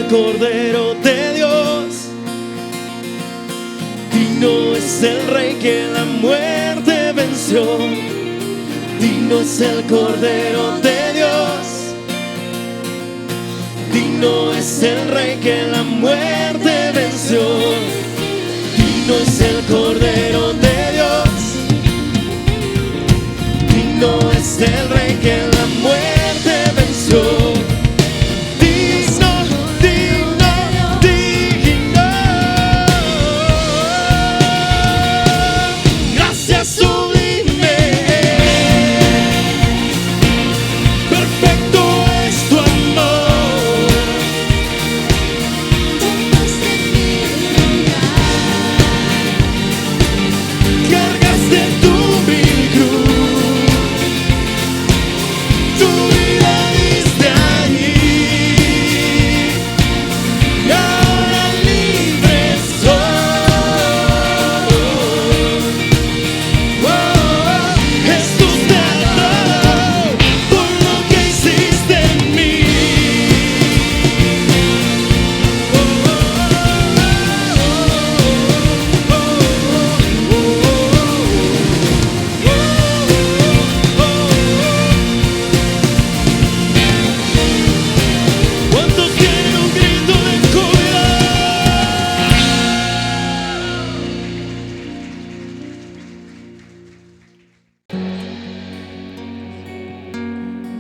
el Cordero de Dios. Digno es el Rey que la muerte venció. Digno es el Cordero de Dios. Digno es el Rey que la muerte venció. Digno es el Cordero de Dios. Digno es el Rey que la muerte venció.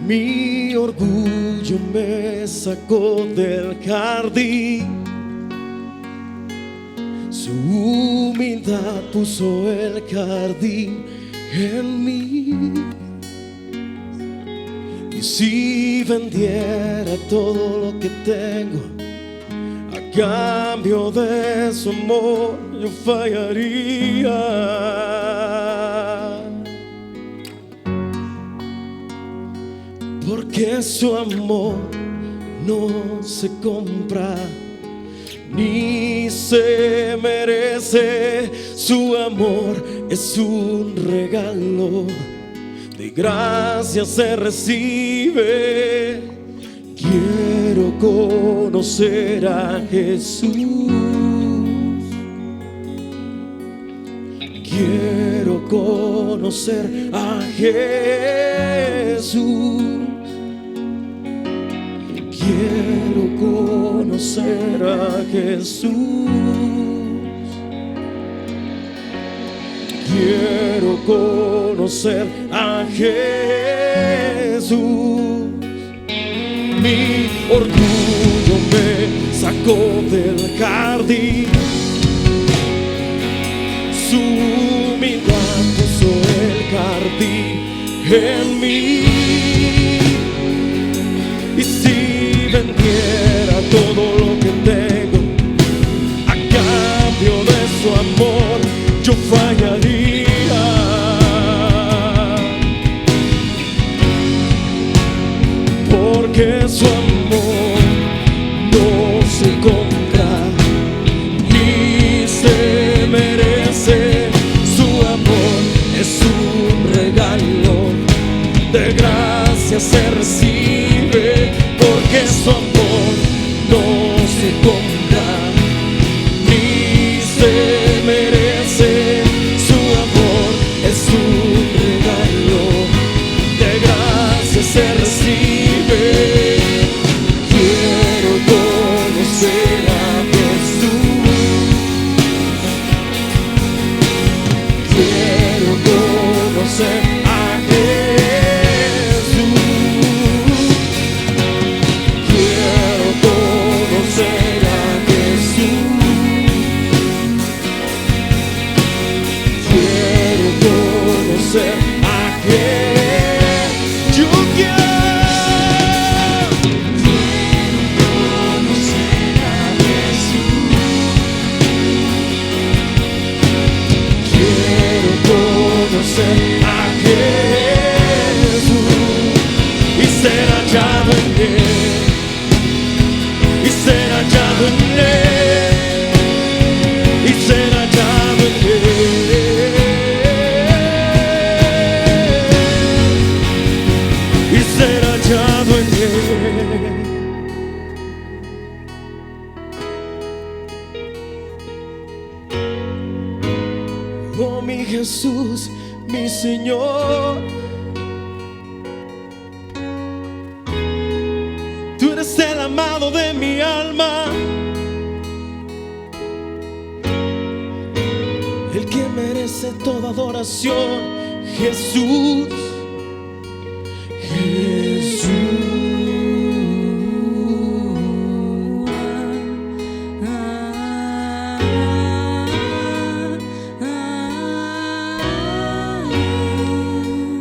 Mi orgullo me sacó del jardín, su humildad puso el jardín en mí. Y si vendiera todo lo que tengo a cambio de su amor, yo fallaría. Porque su amor no se compra ni se merece. Su amor es un regalo, de gracia se recibe. Quiero conocer a Jesús. Quiero conocer a Jesús. Quiero conocer a Jesús. Quiero conocer a Jesús. Mi orgullo me sacó del jardín, su humildad puso el jardín en mí. Y si vendiera todo lo que tengo a cambio de su amor, yo fallaría. Porque su amor no se compra ni se merece. Su amor es un regalo, de gracia se recibe. Porque su amor no se compra ni se merece. Su amor es un regalo, de gracia se recibe. Quiero conocer a Jesús. Quiero conocer a Señor. Tú eres el amado de mi alma, el que merece toda adoración. Jesús, Jesús.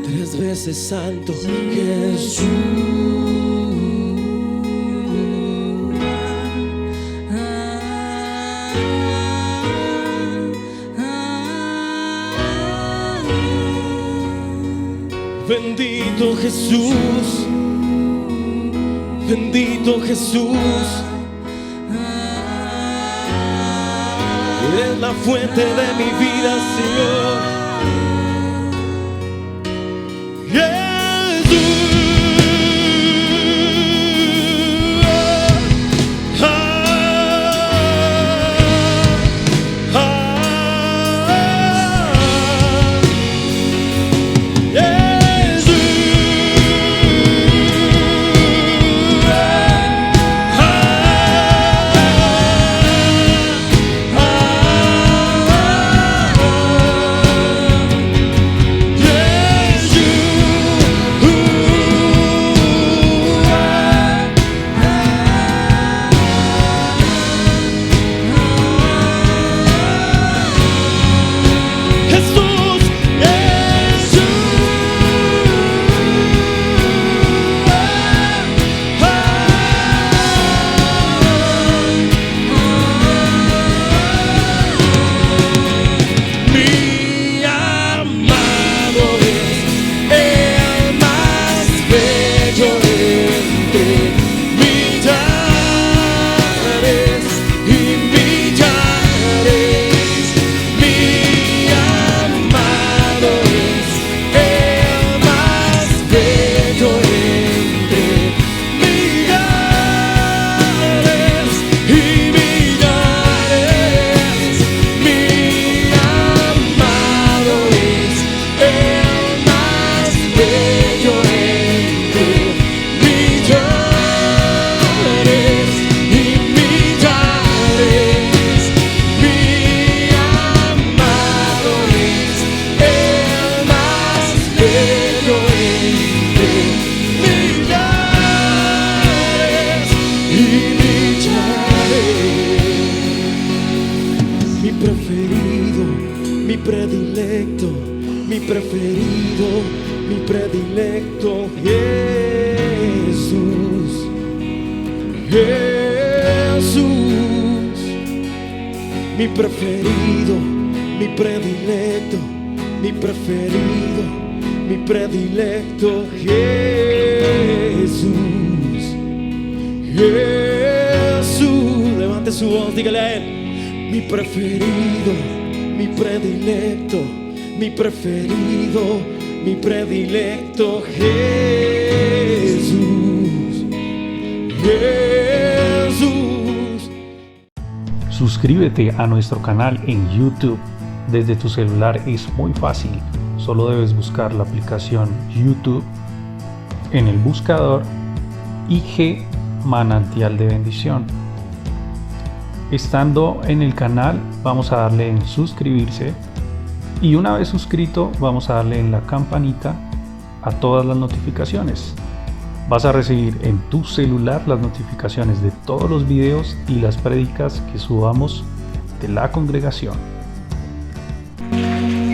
Tres veces santo, Jesús. Bendito Jesús, bendito Jesús, eres la fuente de mi vida, Señor. Mi predilecto, Jesús, Jesús, mi preferido, mi predilecto, mi preferido, mi predilecto, Jesús, Jesús. Levante su voz, dígale a él: mi preferido, mi predilecto, mi preferido, mi predilecto, Jesús, Jesús. Suscríbete a nuestro canal en YouTube. Desde tu celular es muy fácil. Solo debes buscar la aplicación YouTube en el buscador IG Manantial de Bendición. Estando en el canal, vamos a darle en suscribirse. Y una vez suscrito, vamos a darle en la campanita a todas las notificaciones. Vas a recibir en tu celular las notificaciones de todos los videos y las prédicas que subamos de la congregación.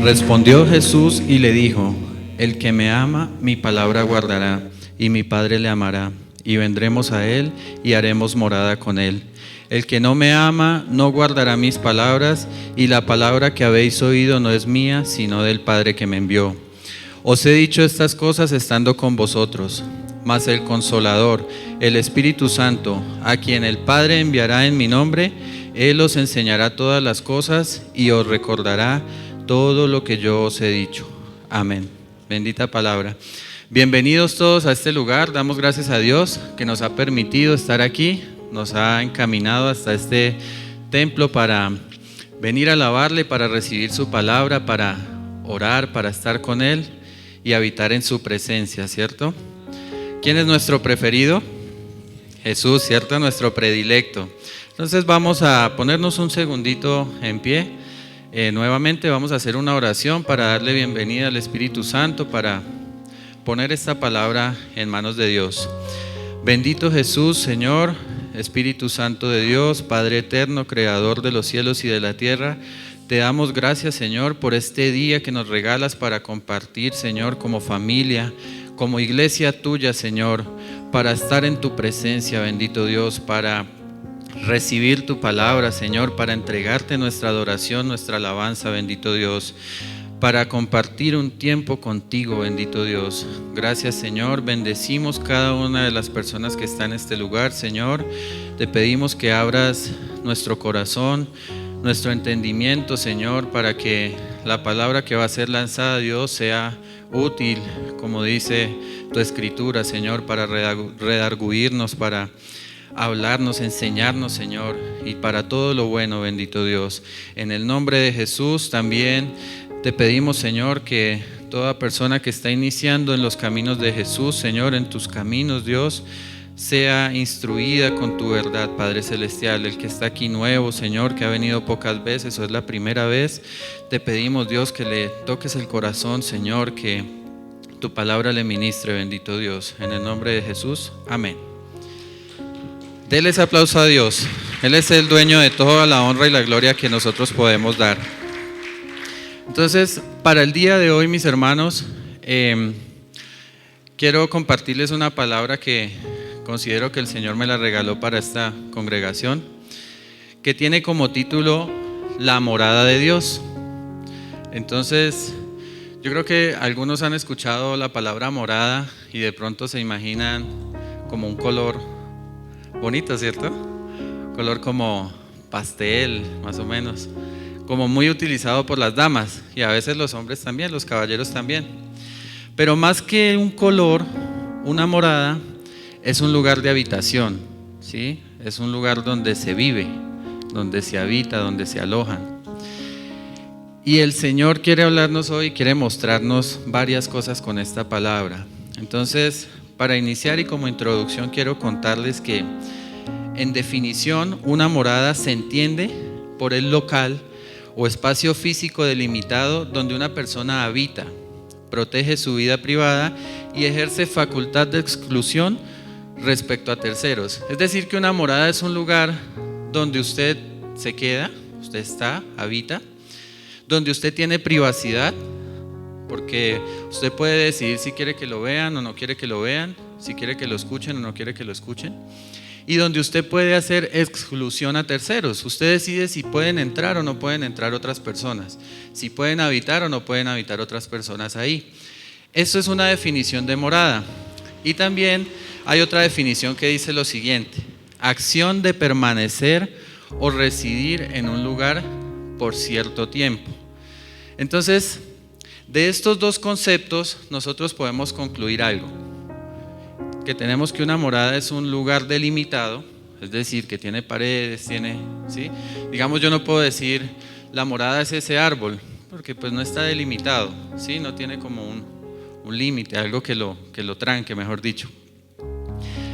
Respondió Jesús y le dijo: el que me ama, mi palabra guardará, y mi Padre le amará, y vendremos a él y haremos morada con él. El que no me ama no guardará mis palabras, y la palabra que habéis oído no es mía, sino del Padre que me envió. Os he dicho estas cosas estando con vosotros, mas el Consolador, el Espíritu Santo, a quien el Padre enviará en mi nombre, Él os enseñará todas las cosas y os recordará todo lo que yo os he dicho. Amén. Bendita palabra. Bienvenidos todos a este lugar. Damos gracias a Dios que nos ha permitido estar aquí. Nos ha encaminado hasta este templo para venir a alabarle, para recibir su palabra, para orar, para estar con Él y habitar en su presencia, ¿cierto? ¿Quién es nuestro preferido? Jesús, ¿cierto? Nuestro predilecto. Entonces vamos a ponernos un segundito en pie. Nuevamente vamos a hacer una oración para darle bienvenida al Espíritu Santo, para poner esta palabra en manos de Dios. Bendito Jesús, Señor, Espíritu Santo de Dios, Padre eterno, Creador de los cielos y de la tierra, te damos gracias, Señor, por este día que nos regalas para compartir, Señor, como familia, como iglesia tuya, Señor, para estar en tu presencia, bendito Dios, para recibir tu palabra, Señor, para entregarte nuestra adoración, nuestra alabanza, bendito Dios, para compartir un tiempo contigo, bendito Dios. Gracias, Señor, bendecimos cada una de las personas que están en este lugar, Señor. Te pedimos que abras nuestro corazón, nuestro entendimiento, Señor, para que la palabra que va a ser lanzada, Dios, sea útil, como dice tu escritura, Señor, para redarguirnos, para hablarnos, enseñarnos, Señor, y para todo lo bueno, bendito Dios. En el nombre de Jesús también te pedimos, Señor, que toda persona que está iniciando en los caminos de Jesús, Señor, en tus caminos, Dios, sea instruida con tu verdad, Padre Celestial. El que está aquí nuevo, Señor, que ha venido pocas veces o es la primera vez, te pedimos, Dios, que le toques el corazón, Señor, que tu palabra le ministre, bendito Dios. En el nombre de Jesús, amén. Denles aplauso a Dios. Él es el dueño de toda la honra y la gloria que nosotros podemos dar. Entonces, para el día de hoy, mis hermanos, quiero compartirles una palabra que considero que el Señor me la regaló para esta congregación, que tiene como título La morada de Dios. Entonces, yo creo que algunos han escuchado la palabra morada y de pronto se imaginan como un color bonito, ¿cierto? Color como pastel, más o menos, como muy utilizado por las damas y a veces los hombres también, los caballeros también. Pero más que un color, una morada es un lugar de habitación, ¿sí? Es un lugar donde se vive, donde se habita, donde se alojan. Y el Señor quiere hablarnos hoy, quiere mostrarnos varias cosas con esta palabra. Entonces, para iniciar y como introducción, quiero contarles que, en definición, una morada se entiende por el local o espacio físico delimitado donde una persona habita, protege su vida privada y ejerce facultad de exclusión respecto a terceros. Es decir, que una morada es un lugar donde usted se queda, usted está, habita, donde usted tiene privacidad, porque usted puede decidir si quiere que lo vean o no quiere que lo vean, si quiere que lo escuchen o no quiere que lo escuchen, y donde usted puede hacer exclusión a terceros. Usted decide si pueden entrar o no pueden entrar otras personas, si pueden habitar o no pueden habitar otras personas ahí. Esto es una definición de morada. Y también hay otra definición que dice lo siguiente: acción de permanecer o residir en un lugar por cierto tiempo. Entonces, de estos dos conceptos nosotros podemos concluir algo: que tenemos que una morada es un lugar delimitado, es decir, que tiene paredes, ¿sí? Digamos, yo no puedo decir la morada es ese árbol, porque pues no está delimitado, ¿sí? No tiene como un límite, algo que lo tranque, mejor dicho.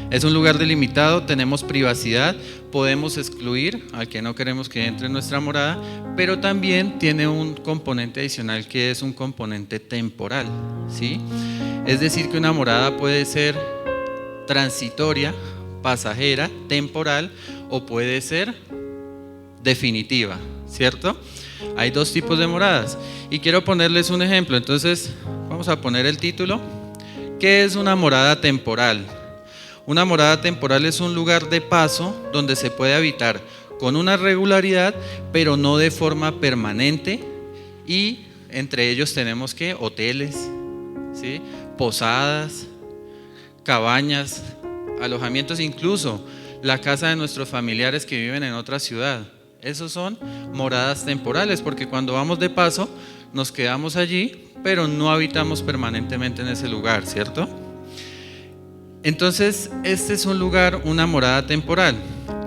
Es un lugar delimitado, tenemos privacidad, podemos excluir al que no queremos que entre en nuestra morada, pero también tiene un componente adicional que es un componente temporal, ¿sí? Es decir, que una morada puede ser transitoria, pasajera, temporal, o puede ser definitiva, ¿cierto? Hay dos tipos de moradas y quiero ponerles un ejemplo. Entonces vamos a poner el título. ¿Qué es una morada temporal? Una morada temporal es un lugar de paso donde se puede habitar con una regularidad, pero no de forma permanente, y entre ellos tenemos que hoteles, ¿sí? Posadas, cabañas, alojamientos, incluso la casa de nuestros familiares que viven en otra ciudad. Esos son moradas temporales, porque cuando vamos de paso nos quedamos allí, pero no habitamos permanentemente en ese lugar, ¿cierto? Entonces, este es un lugar, una morada temporal.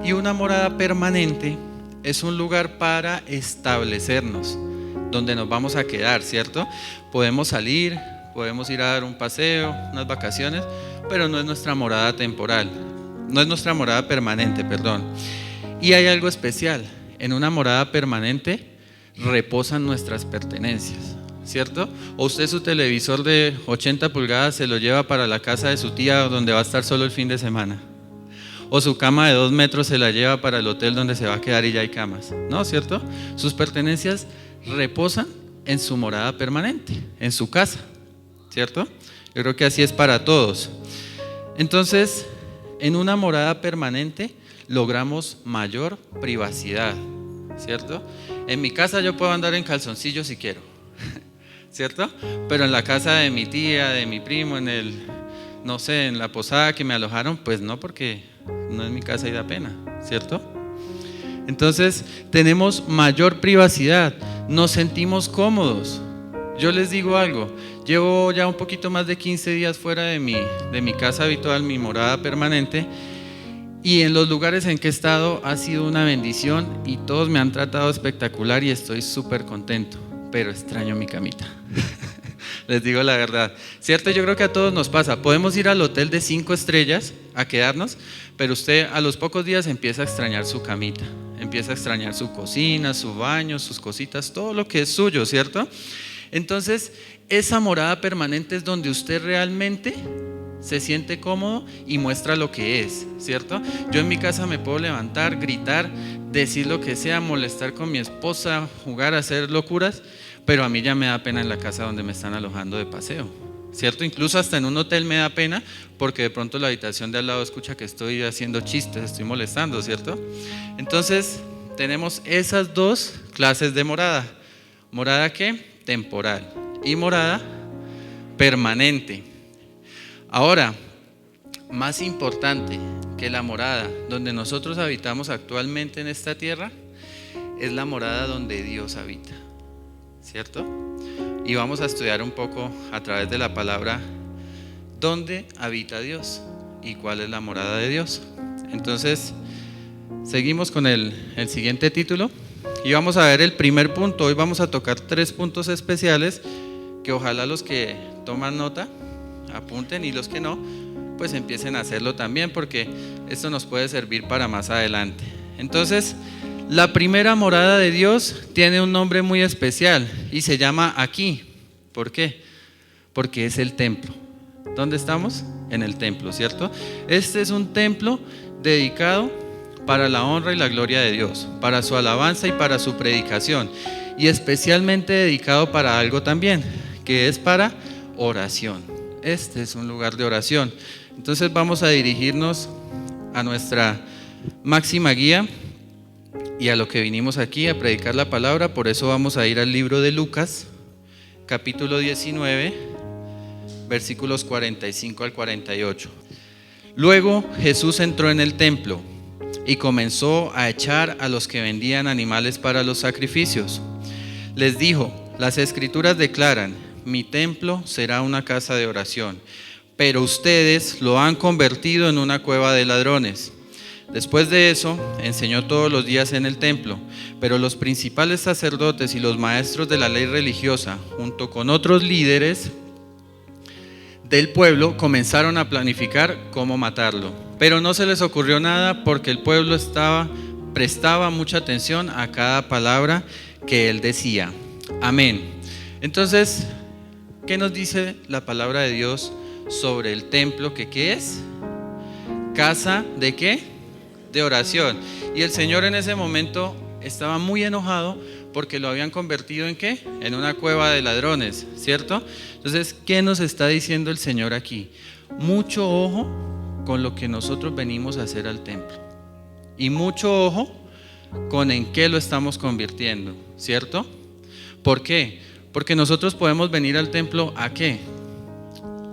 Y una morada permanente es un lugar para establecernos donde nos vamos a quedar, ¿cierto? Podemos salir, podemos ir a dar un paseo, unas vacaciones, pero no es nuestra morada temporal, no es nuestra morada permanente, perdón. Y hay algo especial, en una morada permanente reposan nuestras pertenencias, ¿cierto? O usted su televisor de 80 pulgadas se lo lleva para la casa de su tía donde va a estar solo el fin de semana. O su cama de 2 metros se la lleva para el hotel donde se va a quedar y ya hay camas, ¿no? ¿Cierto? Sus pertenencias reposan en su morada permanente, en su casa, ¿cierto? Yo creo que así es para todos. Entonces, en una morada permanente logramos mayor privacidad, ¿cierto? En mi casa yo puedo andar en calzoncillos si quiero, ¿cierto? Pero en la casa de mi tía, de mi primo, no sé, en la posada que me alojaron, pues no, porque no es mi casa y da pena, ¿cierto? Entonces tenemos mayor privacidad, nos sentimos cómodos. Yo les digo algo, llevo ya un poquito más de 15 días fuera de mi casa habitual, mi morada permanente, y en los lugares en que he estado ha sido una bendición y todos me han tratado espectacular y estoy súper contento, pero extraño mi camita. Les digo la verdad, ¿cierto? Yo creo que a todos nos pasa, podemos ir al hotel de 5 estrellas a quedarnos, pero usted a los pocos días empieza a extrañar su camita, empieza a extrañar su cocina, su baño, sus cositas, todo lo que es suyo, ¿cierto? Entonces, esa morada permanente es donde usted realmente se siente cómodo y muestra lo que es, ¿cierto? Yo en mi casa me puedo levantar, gritar, decir lo que sea, molestar con mi esposa, jugar, hacer locuras, pero a mí ya me da pena en la casa donde me están alojando de paseo, ¿cierto? Incluso hasta en un hotel me da pena porque de pronto la habitación de al lado escucha que estoy haciendo chistes, estoy molestando, ¿cierto? Entonces tenemos esas dos clases de morada. ¿Morada qué? Temporal. Y morada permanente. Ahora, más importante que la morada donde nosotros habitamos actualmente en esta tierra es la morada donde Dios habita, ¿cierto? Y vamos a estudiar un poco a través de la palabra dónde habita Dios y cuál es la morada de Dios. Entonces, seguimos con el siguiente título y vamos a ver el primer punto. Hoy vamos a tocar 3 puntos especiales que ojalá los que toman nota apunten y los que no, pues empiecen a hacerlo también, porque esto nos puede servir para más adelante. Entonces, la primera morada de Dios tiene un nombre muy especial y se llama aquí. ¿Por qué? Porque es el templo. ¿Dónde estamos? En el templo, ¿cierto? Este es un templo dedicado para la honra y la gloria de Dios, para su alabanza y para su predicación, y especialmente dedicado para algo también, que es para oración. Este es un lugar de oración. Entonces vamos a dirigirnos a nuestra máxima guía y a lo que vinimos aquí a predicar la palabra. Por eso vamos a ir al libro de Lucas, capítulo 19, versículos 45 al 48. Luego Jesús entró en el templo y comenzó a echar a los que vendían animales para los sacrificios. Les dijo: las escrituras declaran: mi templo será una casa de oración, pero ustedes lo han convertido en una cueva de ladrones. Después de eso, enseñó todos los días en el templo, pero los principales sacerdotes y los maestros de la ley religiosa, junto con otros líderes del pueblo, comenzaron a planificar cómo matarlo. Pero no se les ocurrió nada porque el pueblo prestaba mucha atención a cada palabra que él decía. Amén. Entonces, ¿qué nos dice la palabra de Dios sobre el templo? ¿Qué es? ¿Casa de qué? De oración. Y el Señor en ese momento estaba muy enojado porque lo habían convertido ¿en qué? En una cueva de ladrones, ¿cierto? Entonces, ¿qué nos está diciendo el Señor aquí? Mucho ojo con lo que nosotros venimos a hacer al templo. Y mucho ojo con en qué lo estamos convirtiendo, ¿cierto? ¿Por qué? Porque nosotros podemos venir al templo ¿a qué?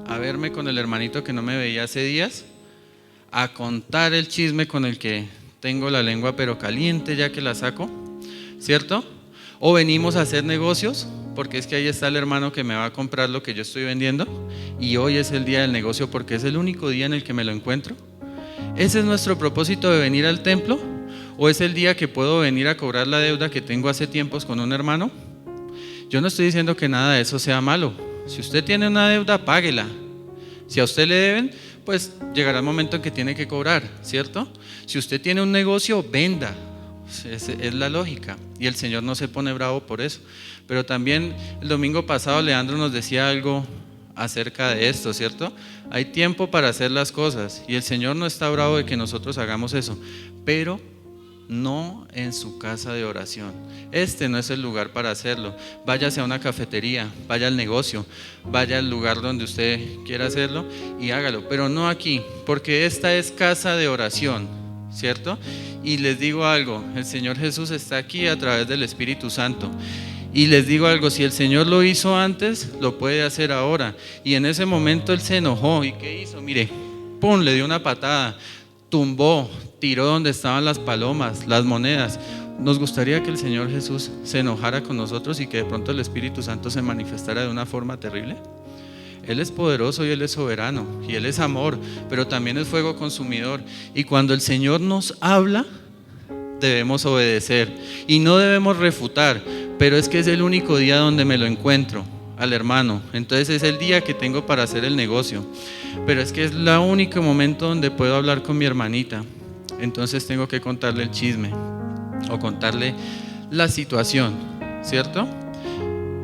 A verme con el hermanito que no me veía hace días, a contar el chisme con el que tengo la lengua pero caliente ya que la saco, ¿cierto? O venimos a hacer negocios, porque es que ahí está el hermano que me va a comprar lo que yo estoy vendiendo y hoy es el día del negocio porque es el único día en el que me lo encuentro. ¿Ese es nuestro propósito de venir al templo? ¿O es el día que puedo venir a cobrar la deuda que tengo hace tiempos con un hermano? Yo no estoy diciendo que nada de eso sea malo. Si usted tiene una deuda, páguela. Si a usted le deben, pues llegará el momento en que tiene que cobrar, ¿cierto? Si usted tiene un negocio, venda. Es la lógica. Y el Señor no se pone bravo por eso. Pero también el domingo pasado Leandro nos decía algo acerca de esto, ¿cierto? Hay tiempo para hacer las cosas y el Señor no está bravo de que nosotros hagamos eso, pero no en su casa de oración. Este no es el lugar para hacerlo. Váyase a una cafetería, vaya al negocio, vaya al lugar donde usted quiera hacerlo y hágalo, pero no aquí, porque esta es casa de oración, ¿cierto? Y les digo algo, el Señor Jesús está aquí a través del Espíritu Santo. Y les digo algo, si el Señor lo hizo antes, lo puede hacer ahora. Y en ese momento Él se enojó. ¿Y qué hizo? Mire, ¡pum!, le dio una patada, tumbó, tiró donde estaban las palomas, las monedas. Nos gustaría que el Señor Jesús se enojara con nosotros y que de pronto el Espíritu Santo se manifestara de una forma terrible. Él es poderoso y Él es soberano y Él es amor, pero también es fuego consumidor. Y cuando el Señor nos habla, debemos obedecer y no debemos refutar, pero es que es el único día donde me lo encuentro al hermano, entonces es el día que tengo para hacer el negocio, pero es que es el único momento donde puedo hablar con mi hermanita, entonces tengo que contarle el chisme o contarle la situación, ¿cierto?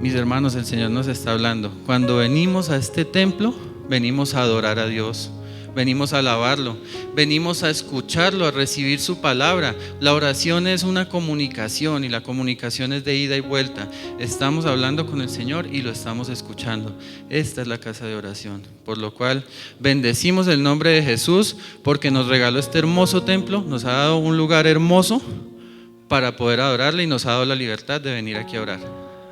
Mis hermanos, el Señor nos está hablando. Cuando venimos a este templo, venimos a adorar a Dios. Venimos a alabarlo, venimos a escucharlo, a recibir su palabra. La oración es una comunicación y la comunicación es de ida y vuelta. Estamos hablando con el Señor y lo estamos escuchando. Esta es la casa de oración, por lo cual bendecimos el nombre de Jesús porque nos regaló este hermoso templo, nos ha dado un lugar hermoso para poder adorarle y nos ha dado la libertad de venir aquí a orar.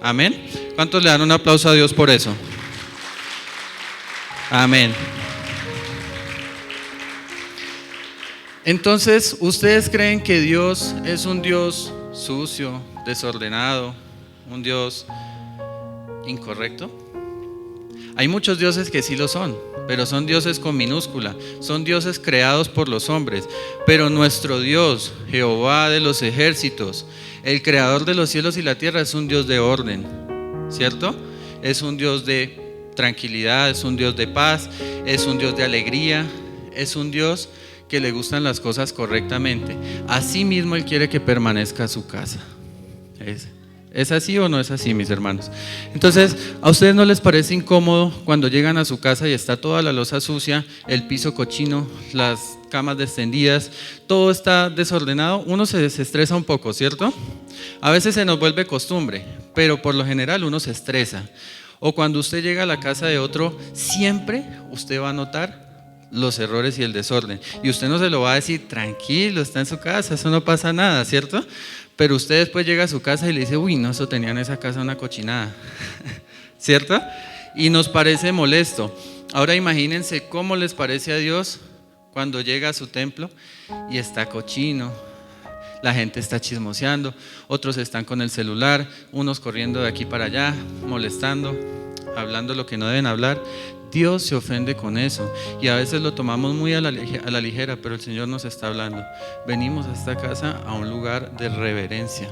Amén. ¿Cuántos le dan un aplauso a Dios por eso? Amén. Entonces, ¿ustedes creen que Dios es un Dios sucio, desordenado, un Dios incorrecto? Hay muchos dioses que sí lo son, pero son dioses con minúscula, son dioses creados por los hombres. Pero nuestro Dios, Jehová de los ejércitos, el creador de los cielos y la tierra, es un Dios de orden, ¿cierto? Es un Dios de tranquilidad, es un Dios de paz, es un Dios de alegría, es un Dios que le gustan las cosas correctamente. Así mismo Él quiere que permanezca su casa. ¿Es así o no es así, mis hermanos? Entonces, ¿a ustedes no les parece incómodo cuando llegan a su casa y está toda la loza sucia, el piso cochino, las camas descendidas, todo está desordenado? Uno se desestresa un poco, ¿cierto? A veces se nos vuelve costumbre, pero por lo general uno se estresa. O cuando usted llega a la casa de otro, siempre usted va a notar los errores y el desorden, y usted no se lo va a decir, tranquilo, está en su casa, eso no pasa nada, ¿cierto? Pero usted después llega a su casa y le dice, uy, no, eso tenía en esa casa una cochinada, ¿cierto? Y nos parece molesto. Ahora imagínense cómo les parece a Dios cuando llega a su templo y está cochino, la gente está chismoseando, otros están con el celular, unos corriendo de aquí para allá, molestando, hablando lo que no deben hablar. Dios se ofende con eso y a veces lo tomamos muy a la ligera, pero el Señor nos está hablando. Venimos a esta casa a un lugar de reverencia,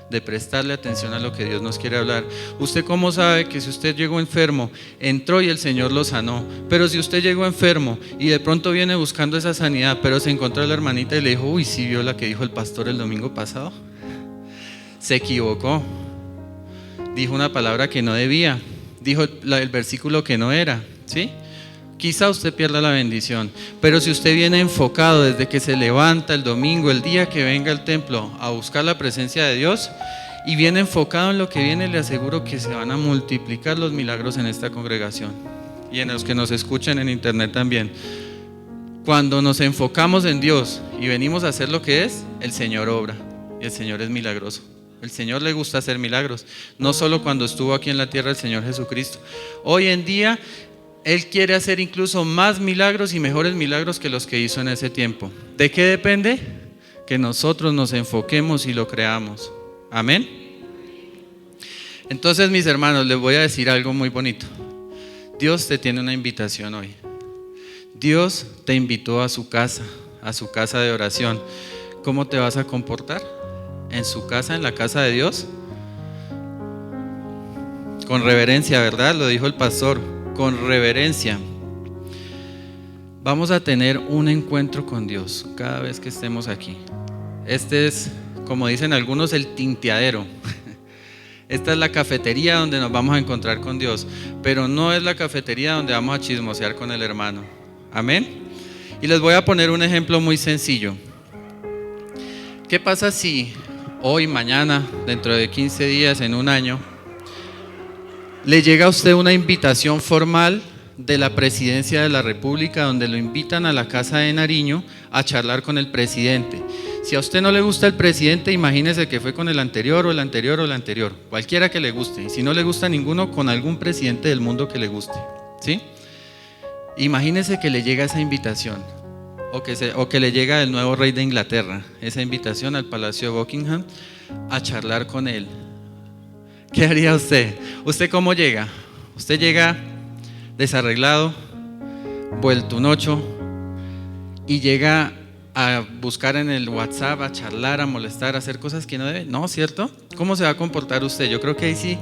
de prestarle atención a lo que Dios nos quiere hablar. ¿Usted cómo sabe que si usted llegó enfermo, entró y el Señor lo sanó? Pero si usted llegó enfermo y de pronto viene buscando esa sanidad, pero se encontró a la hermanita y le dijo, uy, ¿sí vio la que dijo el pastor el domingo pasado? Se equivocó, dijo una palabra que no debía, dijo el versículo que no era, ¿sí? Quizá usted pierda la bendición, pero si usted viene enfocado desde que se levanta el domingo, el día que venga al templo a buscar la presencia de Dios y viene enfocado en lo que viene, le aseguro que se van a multiplicar los milagros en esta congregación y en los que nos escuchan en internet también. Cuando nos enfocamos en Dios y venimos a hacer lo que es, el Señor obra y el Señor es milagroso. El Señor le gusta hacer milagros, no solo cuando estuvo aquí en la tierra el Señor Jesucristo. Hoy en día Él quiere hacer incluso más milagros y mejores milagros que los que hizo en ese tiempo. ¿De qué depende? Que nosotros nos enfoquemos y lo creamos. Amén. Entonces, mis hermanos, les voy a decir algo muy bonito. Dios te tiene una invitación hoy. Dios te invitó a su casa de oración. ¿Cómo te vas a comportar? ¿En su casa, en la casa de Dios? Con reverencia, ¿verdad? Lo dijo el pastor, con reverencia. Vamos a tener un encuentro con Dios cada vez que estemos aquí. Este es, como dicen algunos, el tinteadero. Esta es la cafetería donde nos vamos a encontrar con Dios, pero no es la cafetería donde vamos a chismosear con el hermano. Amén. Y les voy a poner un ejemplo muy sencillo. ¿Qué pasa si hoy, mañana, dentro de 15 días, en un año, le llega a usted una invitación formal de la Presidencia de la República, donde lo invitan a la Casa de Nariño a charlar con el presidente? Si a usted no le gusta el presidente, imagínese que fue con el anterior o el anterior o el anterior, cualquiera que le guste. Y si no le gusta ninguno, con algún presidente del mundo que le guste, ¿sí? Imagínese que le llega esa invitación, o que le llega el nuevo rey de Inglaterra, esa invitación al Palacio de Buckingham a charlar con él. ¿Qué haría usted? ¿Usted cómo llega? Usted llega desarreglado, vuelto un ocho, y llega a buscar en el WhatsApp, a charlar, a molestar, a hacer cosas que no debe. No, ¿cierto? ¿Cómo se va a comportar usted? Yo creo que ahí sí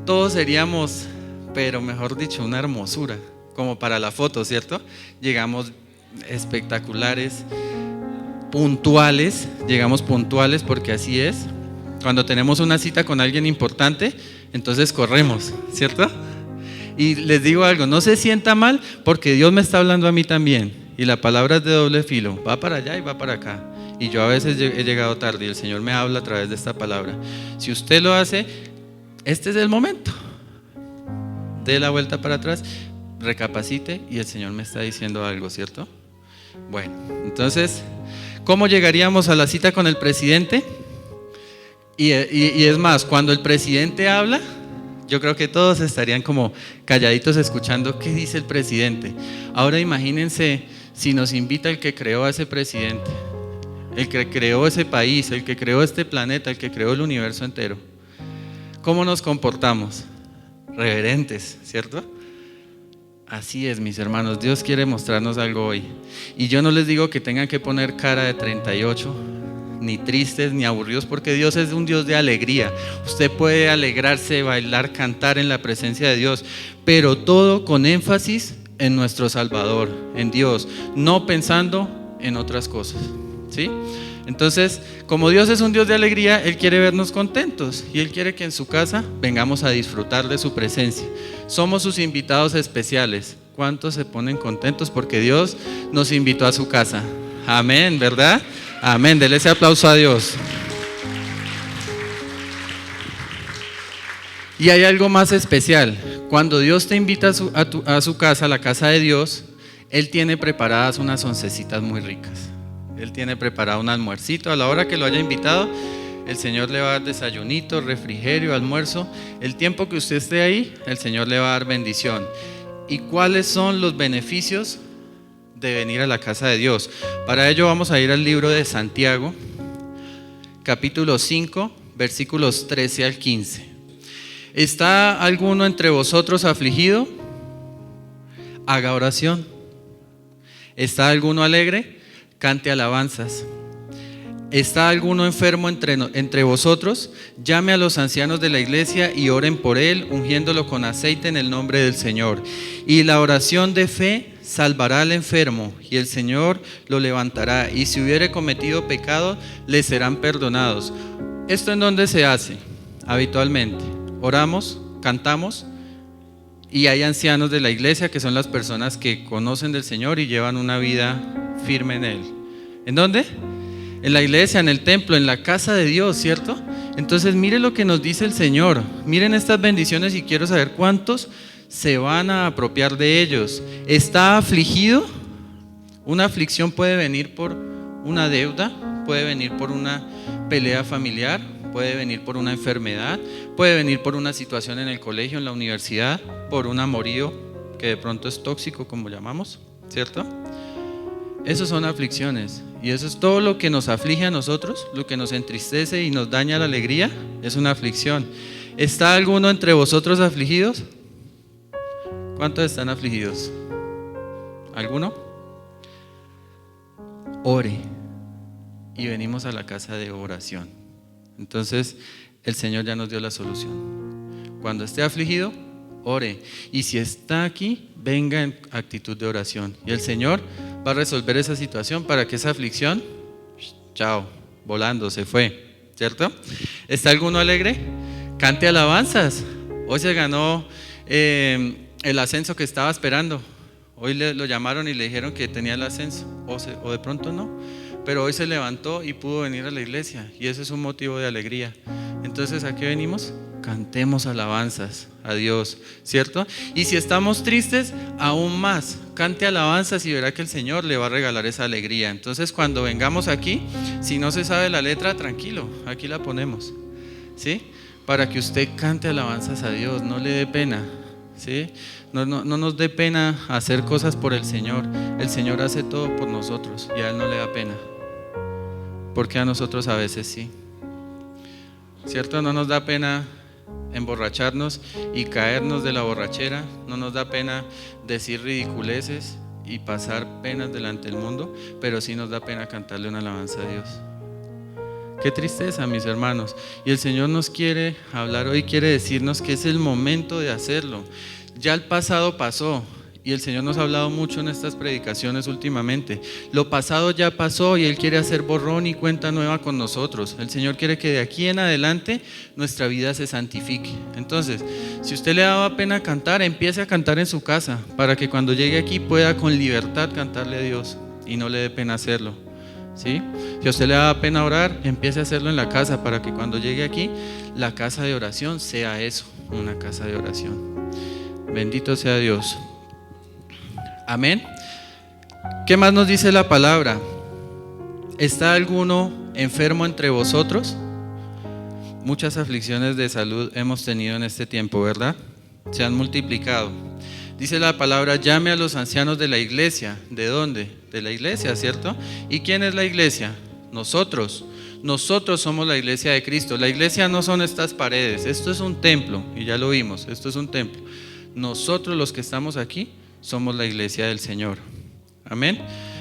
todos seríamos, pero mejor dicho, una hermosura, como para la foto, ¿cierto? Llegamos espectaculares, puntuales, llegamos puntuales porque así es. Cuando tenemos una cita con alguien importante, entonces corremos, ¿cierto? Y les digo algo, no se sienta mal porque Dios me está hablando a mí también. Y la palabra es de doble filo, va para allá y va para acá. Y yo a veces he llegado tarde y el Señor me habla a través de esta palabra. Si usted lo hace, este es el momento. Dé la vuelta para atrás, recapacite y el Señor me está diciendo algo, ¿cierto? Bueno, entonces, ¿cómo llegaríamos a la cita con el presidente? Y es más, cuando el presidente habla, yo creo que todos estarían como calladitos escuchando qué dice el presidente. Ahora imagínense si nos invita el que creó a ese presidente, el que creó ese país, el que creó este planeta, el que creó el universo entero. ¿Cómo nos comportamos? Reverentes, ¿cierto? Así es, mis hermanos, Dios quiere mostrarnos algo hoy. Y yo no les digo que tengan que poner cara de 38, ni tristes, ni aburridos, porque Dios es un Dios de alegría. Usted puede alegrarse, bailar, cantar en la presencia de Dios, pero todo con énfasis en nuestro Salvador, en Dios, no pensando en otras cosas, ¿sí? Entonces, como Dios es un Dios de alegría, Él quiere vernos contentos y Él quiere que en su casa vengamos a disfrutar de su presencia. Somos sus invitados especiales. ¿Cuántos se ponen contentos porque Dios nos invitó a su casa? Amén, ¿verdad? Amén, denle ese aplauso a Dios. Y hay algo más especial. Cuando Dios te invita a su casa, a la casa de Dios, Él tiene preparadas unas oncecitas muy ricas. Él tiene preparado un almuercito. A la hora que lo haya invitado, el Señor le va a dar desayunito, refrigerio, almuerzo. El tiempo que usted esté ahí, el Señor le va a dar bendición. ¿Y cuáles son los beneficios de venir a la casa de Dios? Para ello vamos a ir al libro de Santiago, capítulo 5, versículos 13 al 15. ¿Está alguno entre vosotros afligido? Haga oración. ¿Está alguno alegre? Cante alabanzas. ¿Está alguno enfermo entre vosotros? Llame a los ancianos de la iglesia y oren por él, ungiéndolo con aceite en el nombre del Señor. Y la oración de fe salvará al enfermo, y el Señor lo levantará. Y si hubiere cometido pecado, le serán perdonados. ¿Esto en dónde se hace? Habitualmente. Oramos, cantamos, y hay ancianos de la iglesia que son las personas que conocen del Señor y llevan una vida firme en Él. ¿En dónde? En la iglesia, en el templo, en la casa de Dios, ¿cierto? Entonces mire lo que nos dice el Señor. Miren estas bendiciones y quiero saber cuántos se van a apropiar de ellos. ¿Está afligido? Una aflicción puede venir por una deuda, puede venir por una pelea familiar, puede venir por una enfermedad, puede venir por una situación en el colegio, en la universidad, por un amorío que de pronto es tóxico, como llamamos, ¿cierto? Esos son aflicciones, y eso es todo lo que nos aflige a nosotros, lo que nos entristece y nos daña la alegría, es una aflicción. ¿Está alguno entre vosotros afligidos? ¿Cuántos están afligidos? ¿Alguno? Ore, y venimos a la casa de oración. Entonces el Señor ya nos dio la solución. Cuando esté afligido, ore. Y si está aquí, venga en actitud de oración. Y el Señor va a resolver esa situación para que esa aflicción, chao, volando, se fue, ¿cierto? ¿Está alguno alegre? Cante alabanzas. Hoy se ganó el ascenso que estaba esperando. Hoy lo llamaron y le dijeron que tenía el ascenso, o de pronto no. Pero hoy se levantó y pudo venir a la iglesia, y eso es un motivo de alegría. Entonces, ¿a qué venimos? Cantemos alabanzas a Dios, ¿cierto? Y si estamos tristes, aún más, cante alabanzas y verá que el Señor le va a regalar esa alegría. Entonces, cuando vengamos aquí, si no se sabe la letra, tranquilo, aquí la ponemos, ¿sí? Para que usted cante alabanzas a Dios, no le dé pena, ¿sí? No nos dé pena hacer cosas por el Señor. El Señor hace todo por nosotros y a Él no le da pena, porque a nosotros a veces sí, ¿cierto? No nos da pena emborracharnos y caernos de la borrachera, no nos da pena decir ridiculeces y pasar penas delante del mundo, pero sí nos da pena cantarle una alabanza a Dios. Qué tristeza, mis hermanos. Y el Señor nos quiere hablar hoy, quiere decirnos que es el momento de hacerlo. Ya el pasado pasó. Y el Señor nos ha hablado mucho en estas predicaciones últimamente. Lo pasado ya pasó y Él quiere hacer borrón y cuenta nueva con nosotros. El Señor quiere que de aquí en adelante nuestra vida se santifique. Entonces, si usted le daba pena cantar, empiece a cantar en su casa, para que cuando llegue aquí pueda con libertad cantarle a Dios y no le dé pena hacerlo, ¿sí? Si a usted le daba pena orar, empiece a hacerlo en la casa, para que cuando llegue aquí, la casa de oración sea eso, una casa de oración. Bendito sea Dios. Amén. ¿Qué más nos dice la palabra? ¿Está alguno enfermo entre vosotros? Muchas aflicciones de salud hemos tenido en este tiempo, ¿verdad? Se han multiplicado. Dice la palabra: llame a los ancianos de la iglesia. ¿De dónde? De la iglesia, ¿cierto? ¿Y quién es la iglesia? Nosotros. Nosotros somos la iglesia de Cristo. La iglesia no son estas paredes. Esto es un templo, y ya lo vimos. Esto es un templo. Nosotros, los que estamos aquí, somos la iglesia del Señor. Amén.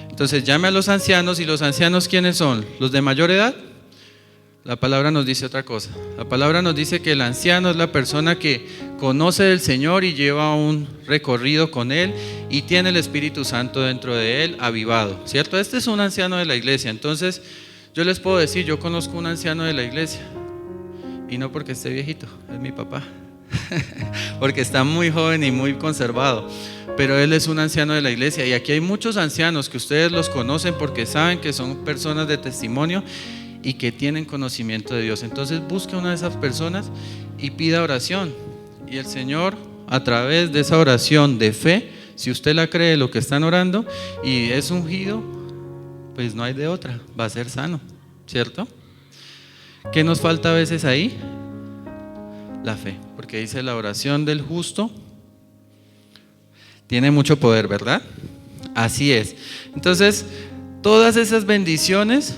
Entonces llame a los ancianos. ¿Y los ancianos quiénes son? ¿Los de mayor edad? La palabra nos dice otra cosa. La palabra nos dice que el anciano es la persona que conoce del Señor y lleva un recorrido con Él y tiene el Espíritu Santo dentro de Él avivado, ¿cierto? Este es un anciano de la iglesia. Entonces yo les puedo decir, yo conozco un anciano de la iglesia, y no porque esté viejito, es mi papá porque está muy joven y muy conservado, pero él es un anciano de la iglesia. Y aquí hay muchos ancianos que ustedes los conocen porque saben que son personas de testimonio y que tienen conocimiento de Dios. Entonces busque a una de esas personas y pida oración, y el Señor, a través de esa oración de fe, si usted la cree lo que están orando y es ungido, pues no hay de otra, va a ser sano, ¿cierto? ¿Qué nos falta a veces ahí? La fe, porque dice: la oración del justo tiene mucho poder, ¿verdad? Así es. Entonces, todas esas bendiciones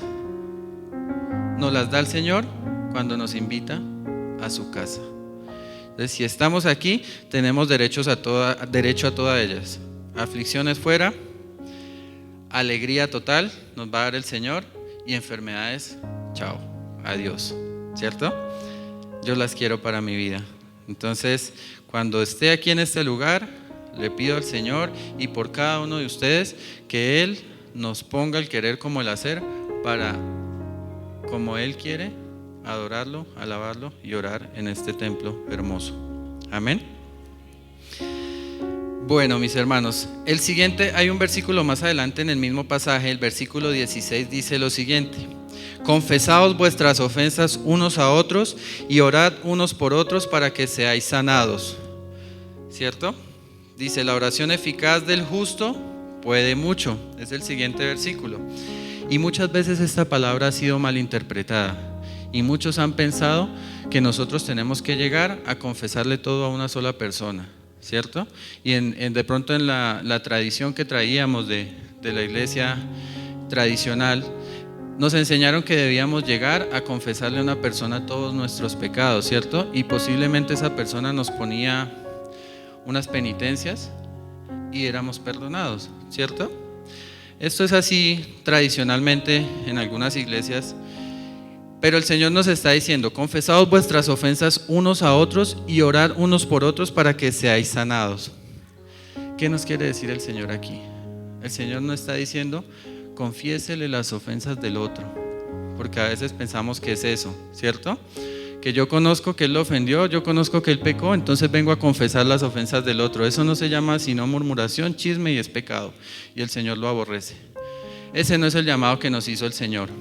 nos las da el Señor cuando nos invita a su casa. Entonces, si estamos aquí, tenemos derecho a todas ellas. Aflicciones fuera, alegría total nos va a dar el Señor, y enfermedades, chao, adiós, ¿cierto? Yo las quiero para mi vida. Entonces, cuando esté aquí en este lugar, le pido al Señor y por cada uno de ustedes que Él nos ponga el querer como el hacer, para, como Él quiere, adorarlo, alabarlo y orar en este templo hermoso. Amén. Bueno, mis hermanos, el siguiente, hay un versículo más adelante en el mismo pasaje, el versículo 16 dice lo siguiente: confesaos vuestras ofensas unos a otros y orad unos por otros para que seáis sanados. ¿Cierto? Dice: la oración eficaz del justo puede mucho. Es el siguiente versículo. Y muchas veces esta palabra ha sido malinterpretada, y muchos han pensado que nosotros tenemos que llegar a confesarle todo a una sola persona, ¿cierto? Y de pronto en la tradición que traíamos de la iglesia tradicional, nos enseñaron que debíamos llegar a confesarle a una persona todos nuestros pecados, ¿cierto? Y posiblemente esa persona nos ponía unas penitencias y éramos perdonados, ¿cierto? Esto es así tradicionalmente en algunas iglesias, Pero el Señor nos está diciendo: confesaos vuestras ofensas unos a otros y orad unos por otros para que seáis sanados. ¿Qué nos quiere decir el Señor aquí? El Señor nos está diciendo: confiésele las ofensas del otro, porque a veces pensamos que es eso, ¿cierto? Que yo conozco que él lo ofendió, yo conozco que él pecó, entonces vengo a confesar las ofensas del otro. Eso no se llama sino murmuración, chisme, y es pecado, y el Señor lo aborrece. Ese no es el llamado que nos hizo el Señor.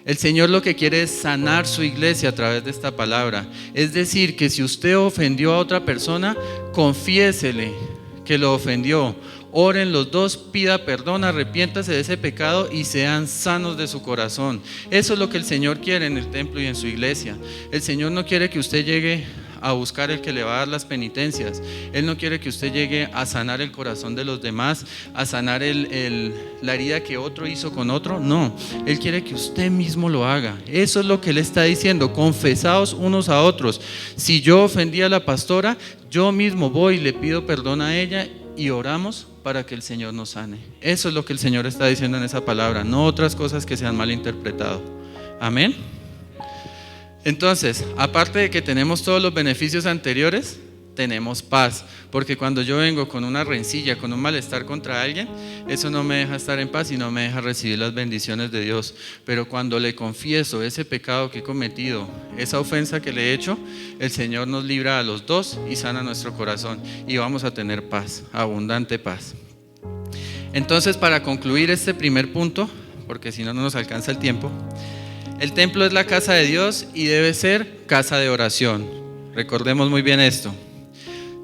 El Señor lo que quiere es sanar su iglesia a través de esta palabra. Es decir, que si usted ofendió a otra persona, confiésele que lo ofendió. Oren los dos, pida perdón, arrepiéntase de ese pecado y sean sanos de su corazón. Eso es lo que el Señor quiere en el templo y en su iglesia. El Señor no quiere que usted llegue a buscar el que le va a dar las penitencias. Él no quiere que usted llegue a sanar el corazón de los demás, a sanar la herida que otro hizo con otro. No, Él quiere que usted mismo lo haga. Eso es lo que Él está diciendo: confesaos unos a otros. Si yo ofendí a la pastora, yo mismo voy y le pido perdón a ella y oramos para que el Señor nos sane. Eso es lo que el Señor está diciendo en esa palabra, no otras cosas que se han malinterpretado. Amén. Entonces, aparte de que tenemos todos los beneficios anteriores, tenemos paz, porque cuando yo vengo con una rencilla, con un malestar contra alguien, eso no me deja estar en paz y no me deja recibir las bendiciones de Dios. Pero cuando le confieso ese pecado que he cometido, esa ofensa que le he hecho, el Señor nos libra a los dos y sana nuestro corazón, y vamos a tener paz, abundante paz. Entonces, para concluir este primer punto, porque si no, no nos alcanza el tiempo, el templo es la casa de Dios y debe ser casa de oración. Recordemos muy bien esto.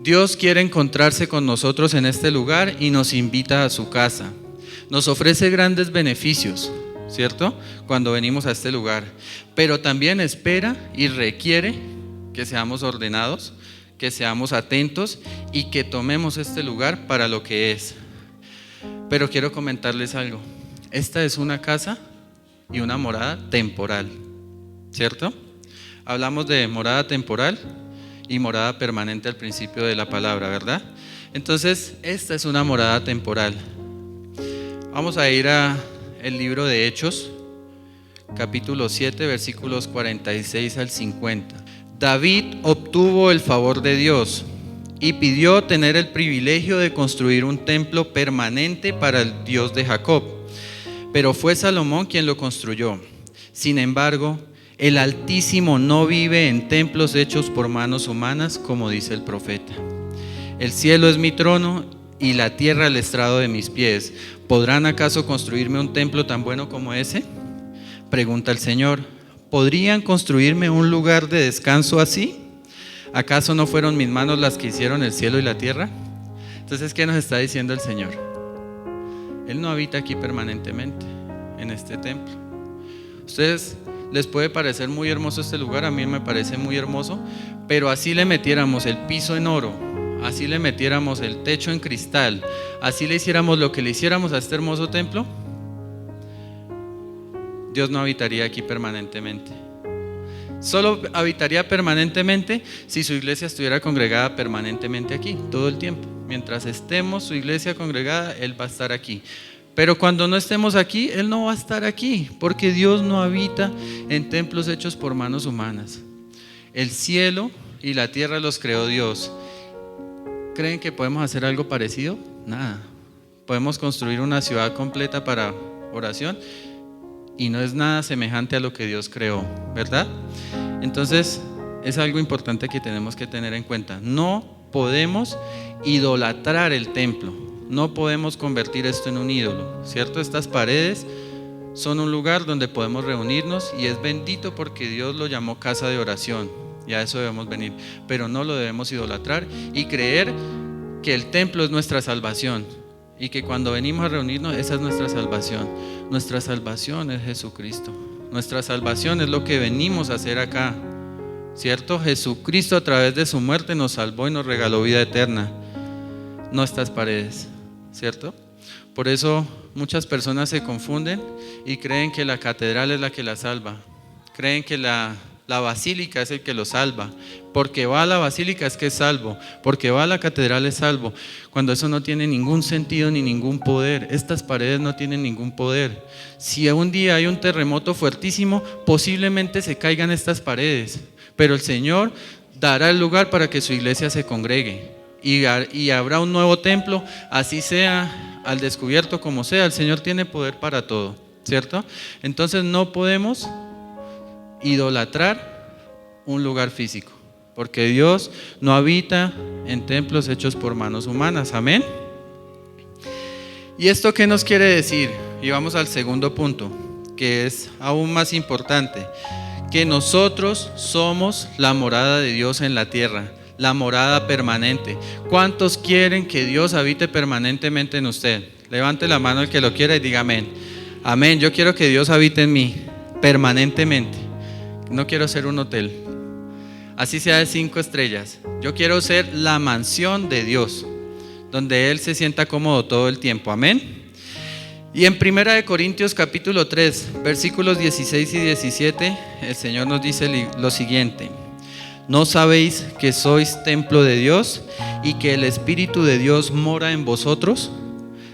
Dios quiere encontrarse con nosotros en este lugar y nos invita a su casa. Nos ofrece grandes beneficios, ¿cierto? Cuando venimos a este lugar. Pero también espera y requiere que seamos ordenados, que seamos atentos y que tomemos este lugar para lo que es. Pero quiero comentarles algo. Esta es una casa y una morada temporal, ¿cierto? Hablamos de morada temporal y morada permanente al principio de la palabra, ¿verdad? Entonces, esta es una morada temporal. Vamos a ir a el libro de Hechos, capítulo 7, versículos 46 al 50. David obtuvo el favor de Dios y pidió tener el privilegio de construir un templo permanente para el Dios de Jacob. Pero fue Salomón quien lo construyó. Sin embargo, el Altísimo no vive en templos hechos por manos humanas, como dice el profeta. El cielo es mi trono y la tierra el estrado de mis pies. ¿Podrán acaso construirme un templo tan bueno como ese? Pregunta el Señor. ¿Podrían construirme un lugar de descanso así? ¿Acaso no fueron mis manos las que hicieron el cielo y la tierra? Entonces, ¿qué nos está diciendo el Señor? Él no habita aquí permanentemente, en este templo. Ustedes les puede parecer muy hermoso este lugar, a mí me parece muy hermoso, pero así le metiéramos el piso en oro, así le metiéramos el techo en cristal, así le hiciéramos lo que le hiciéramos a este hermoso templo, Dios no habitaría aquí permanentemente. Solo habitaría permanentemente si su iglesia estuviera congregada permanentemente aquí, todo el tiempo. Mientras estemos su iglesia congregada, Él va a estar aquí. Pero cuando no estemos aquí, Él no va a estar aquí, porque Dios no habita en templos hechos por manos humanas. El cielo y la tierra los creó Dios. ¿Creen que podemos hacer algo parecido? Nada. Podemos construir una ciudad completa para oración y no es nada semejante a lo que Dios creó, ¿verdad? Entonces, es algo importante que tenemos que tener en cuenta. No podemos idolatrar el templo. No podemos convertir esto en un ídolo, ¿cierto? Estas paredes son un lugar donde podemos reunirnos y es bendito porque Dios lo llamó casa de oración y a eso debemos venir, pero no lo debemos idolatrar y creer que el templo es nuestra salvación y que cuando venimos a reunirnos esa es nuestra salvación. Nuestra salvación es Jesucristo, nuestra salvación es lo que venimos a hacer acá, ¿cierto? Jesucristo a través de su muerte nos salvó y nos regaló vida eterna, no estas paredes, ¿cierto? Por eso muchas personas se confunden y creen que la catedral es la que la salva. Creen que la La basílica es el que lo salva. Porque va a la basílica es que es salvo. Porque va a la catedral es salvo. Cuando eso no tiene ningún sentido ni ningún poder. Estas paredes no tienen ningún poder. Si un día hay un terremoto fuertísimo, posiblemente se caigan estas paredes. Pero el Señor dará el lugar para que su iglesia se congregue. Y habrá un nuevo templo, así sea al descubierto como sea. El Señor tiene poder para todo, ¿cierto? Entonces no podemos idolatrar un lugar físico, porque Dios no habita en templos hechos por manos humanas. Amén. ¿Y esto qué nos quiere decir? Y vamos al segundo punto, que es aún más importante, que nosotros somos la morada de Dios en la tierra, la morada permanente. ¿Cuántos quieren que Dios habite permanentemente en usted? Levante la mano el que lo quiera y diga amén. Amén, yo quiero que Dios habite en mí permanentemente. No quiero ser un hotel, así sea de 5 estrellas. Yo quiero ser la mansión de Dios, donde Él se sienta cómodo todo el tiempo. Amén. Y en 1 Corintios capítulo 3, versículos 16 y 17, el Señor nos dice lo siguiente: ¿no sabéis que sois templo de Dios y que el Espíritu de Dios mora en vosotros?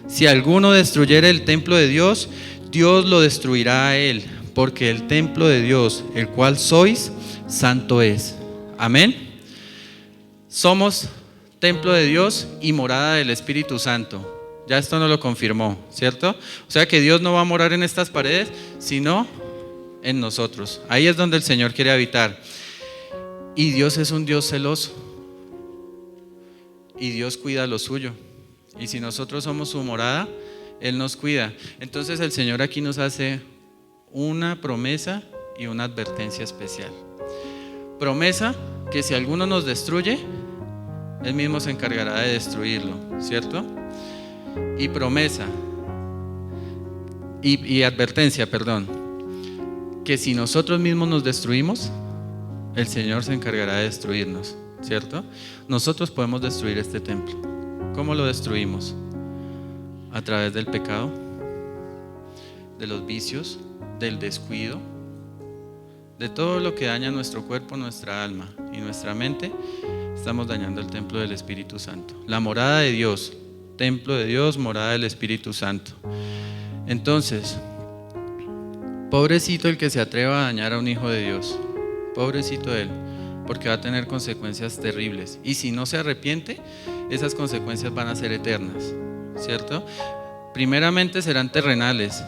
Si alguno destruyere el templo de Dios, Dios lo destruirá a él, porque el templo de Dios, el cual sois, santo es. Amén. Somos templo de Dios y morada del Espíritu Santo. Ya esto nos lo confirmó, ¿cierto? O sea que Dios no va a morar en estas paredes, sino en nosotros. Ahí es donde el Señor quiere habitar. Y Dios es un Dios celoso. Y Dios cuida lo suyo. Y si nosotros somos su morada, Él nos cuida. Entonces el Señor aquí nos hace una promesa y una advertencia especial. Promesa que si alguno nos destruye, Él mismo se encargará de destruirlo, ¿cierto? Y promesa y advertencia, perdón, que si nosotros mismos nos destruimos, el Señor se encargará de destruirnos, ¿cierto? Nosotros podemos destruir este templo. ¿Cómo lo destruimos? A través del pecado, de los vicios, del descuido, de todo lo que daña nuestro cuerpo, nuestra alma y nuestra mente. Estamos dañando el templo del Espíritu Santo, la morada de Dios, templo de Dios, morada del Espíritu Santo. Entonces, pobrecito el que se atreva a dañar a un hijo de Dios, pobrecito él, porque va a tener consecuencias terribles. Y si no se arrepiente, esas consecuencias van a ser eternas, ¿cierto? Primeramente serán terrenales,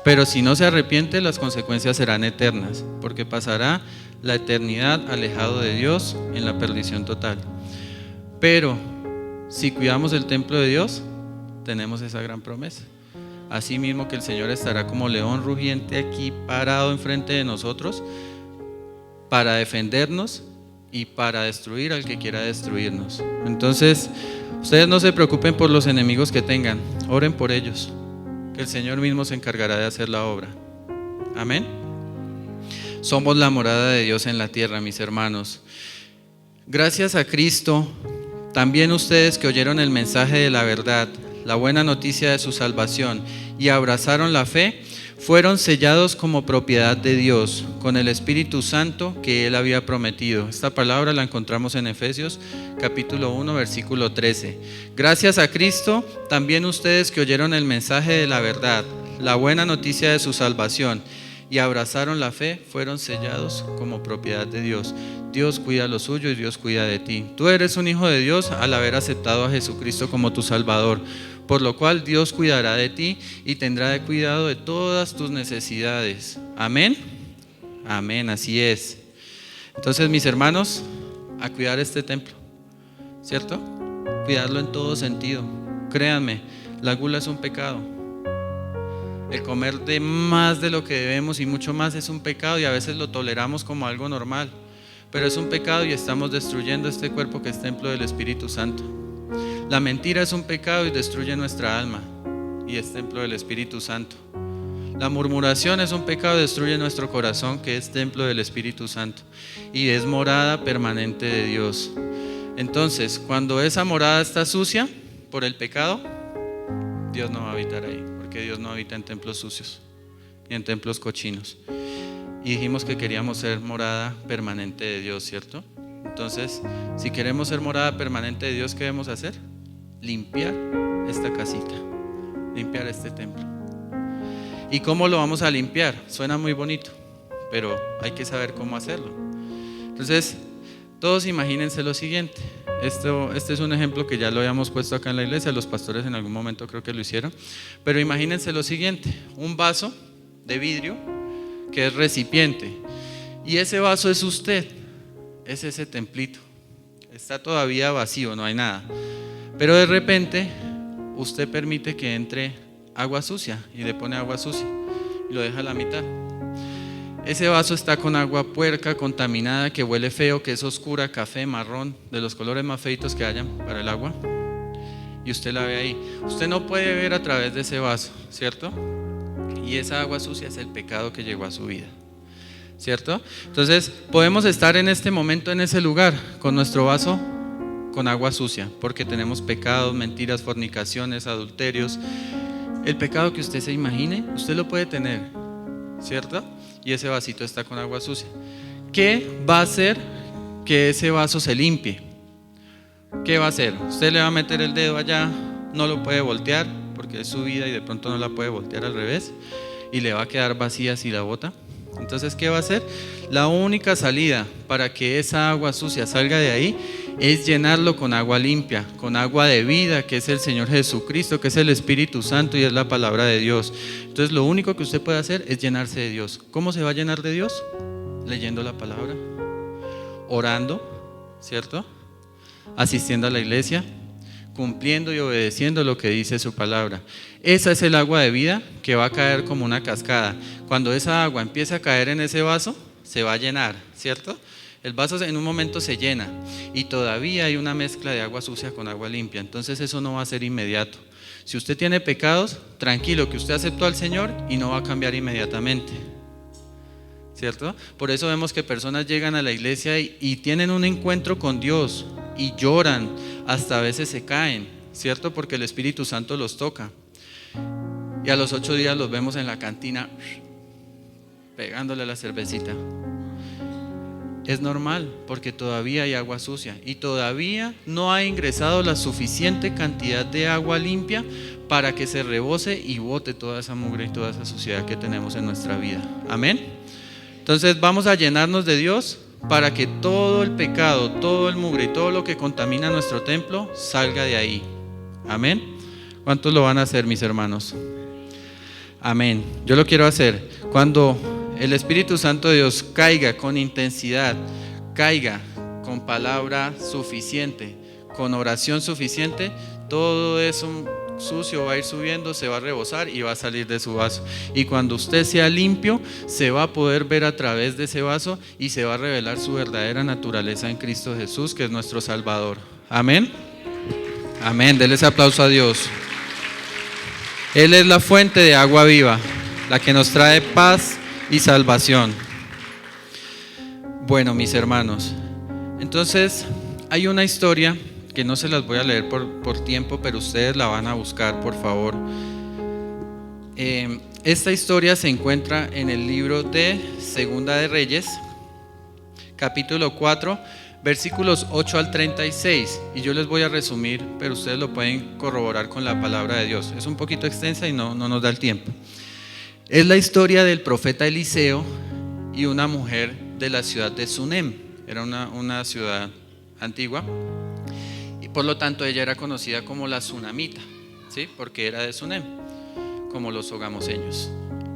pero si no se arrepiente, las consecuencias serán eternas, porque pasará la eternidad alejado de Dios en la perdición total. Pero si cuidamos el templo de Dios, tenemos esa gran promesa. Así mismo que el Señor estará como león rugiente aquí parado enfrente de nosotros para defendernos y para destruir al que quiera destruirnos. Entonces, ustedes no se preocupen por los enemigos que tengan, oren por ellos, que el Señor mismo se encargará de hacer la obra. Amén. Somos la morada de Dios en la tierra, mis hermanos. Gracias a Cristo, también ustedes que oyeron el mensaje de la verdad, la buena noticia de su salvación y abrazaron la fe, fueron sellados como propiedad de Dios con el Espíritu Santo que Él había prometido. Esta palabra la encontramos en Efesios capítulo 1 versículo 13. Gracias a Cristo, también ustedes que oyeron el mensaje de la verdad, la buena noticia de su salvación y abrazaron la fe, fueron sellados como propiedad de Dios. Dios cuida lo suyo y Dios cuida de ti. Tú eres un hijo de Dios al haber aceptado a Jesucristo como tu Salvador, por lo cual Dios cuidará de ti y tendrá de cuidado de todas tus necesidades. Amén. Amén, así es. Entonces, mis hermanos, a cuidar este templo, ¿cierto? Cuidarlo en todo sentido. Créanme, la gula es un pecado. El comer de más de lo que debemos y mucho más es un pecado, y a veces lo toleramos como algo normal, pero es un pecado y estamos destruyendo este cuerpo que es templo del Espíritu Santo. La mentira es un pecado y destruye nuestra alma y es templo del Espíritu Santo. La murmuración es un pecado y destruye nuestro corazón, que es templo del Espíritu Santo y es morada permanente de Dios. Entonces, cuando esa morada está sucia por el pecado, Dios no va a habitar ahí, porque Dios no habita en templos sucios ni en templos cochinos. y dijimos que queríamos ser morada permanente de Dios, ¿cierto? Entonces, si queremos ser morada permanente de Dios, ¿qué debemos hacer? Limpiar esta casita, limpiar este templo. ¿Y cómo lo vamos a limpiar? Suena muy bonito, pero hay que saber cómo hacerlo. Entonces, todos imagínense lo siguiente. Este es un ejemplo que ya lo habíamos puesto acá en la iglesia, los pastores en algún momento creo que lo hicieron, pero imagínense lo siguiente: un vaso de vidrio que es recipiente, y ese vaso es usted, es ese templito, está todavía vacío, no hay nada, pero de repente usted permite que entre agua sucia y le pone agua sucia y lo deja a la mitad. Ese vaso está con agua puerca, contaminada, que huele feo, que es oscura, café, marrón, de los colores más feitos que hayan para el agua, y usted la ve ahí. Usted no puede ver a través de ese vaso, ¿cierto? Y esa agua sucia es el pecado que llegó a su vida, ¿cierto? Entonces podemos estar en este momento en ese lugar con nuestro vaso con agua sucia, porque tenemos pecados, mentiras, fornicaciones, adulterios. El pecado que usted se imagine, usted lo puede tener, ¿cierto? Y ese vasito está con agua sucia. ¿Qué va a hacer que ese vaso se limpie? ¿Qué va a hacer? Usted le va a meter el dedo allá, no lo puede voltear porque es su vida y de pronto no la puede voltear al revés, y le va a quedar vacía si la bota. Entonces, ¿qué va a hacer? La única salida para que esa agua sucia salga de ahí es llenarlo con agua limpia, con agua de vida, que es el Señor Jesucristo, que es el Espíritu Santo y es la palabra de Dios. Entonces, lo único que usted puede hacer es llenarse de Dios. ¿Cómo se va a llenar de Dios? Leyendo la palabra, orando, ¿cierto? Asistiendo a la iglesia, cumpliendo y obedeciendo lo que dice su palabra. Esa es el agua de vida que va a caer como una cascada. Cuando esa agua empieza a caer en ese vaso, se va a llenar, ¿cierto? El vaso en un momento se llena y todavía hay una mezcla de agua sucia con agua limpia. Entonces eso no va a ser inmediato. Si usted tiene pecados, tranquilo, que usted aceptó al Señor y no va a cambiar inmediatamente, ¿cierto? Por eso vemos que personas llegan a la iglesia y tienen un encuentro con Dios y lloran, hasta a veces se caen, ¿cierto? Porque el Espíritu Santo los toca. Y a los 8 días los vemos en la cantina pegándole a la cervecita. Es normal, porque todavía hay agua sucia y todavía no ha ingresado la suficiente cantidad de agua limpia para que se rebose y bote toda esa mugre y toda esa suciedad que tenemos en nuestra vida. Amén. Entonces vamos a llenarnos de Dios para que todo el pecado, todo el mugre y todo lo que contamina nuestro templo salga de ahí. Amén. ¿Cuántos lo van a hacer, mis hermanos? Amén. Yo lo quiero hacer. Cuando el Espíritu Santo de Dios caiga con intensidad, caiga con palabra suficiente, con oración suficiente, todo eso sucio va a ir subiendo, se va a rebosar y va a salir de su vaso. Y cuando usted sea limpio, se va a poder ver a través de ese vaso y se va a revelar su verdadera naturaleza en Cristo Jesús, que es nuestro Salvador. Amén. Amén. Denle ese aplauso a Dios. Él es la fuente de agua viva, la que nos trae paz y salvación. Bueno, mis hermanos, entonces hay una historia que no se las voy a leer por tiempo, pero ustedes la van a buscar, por favor. Esta historia se encuentra en el libro de Segunda de Reyes, capítulo 4, versículos 8 al 36, y yo les voy a resumir, pero ustedes lo pueden corroborar con la palabra de Dios. Es un poquito extensa y no nos da el tiempo. Es la historia del profeta Eliseo y una mujer de la ciudad de Sunem. Era una ciudad antigua y por lo tanto ella era conocida como la Sunamita, ¿sí? Porque era de Sunem, como los sogamoseños.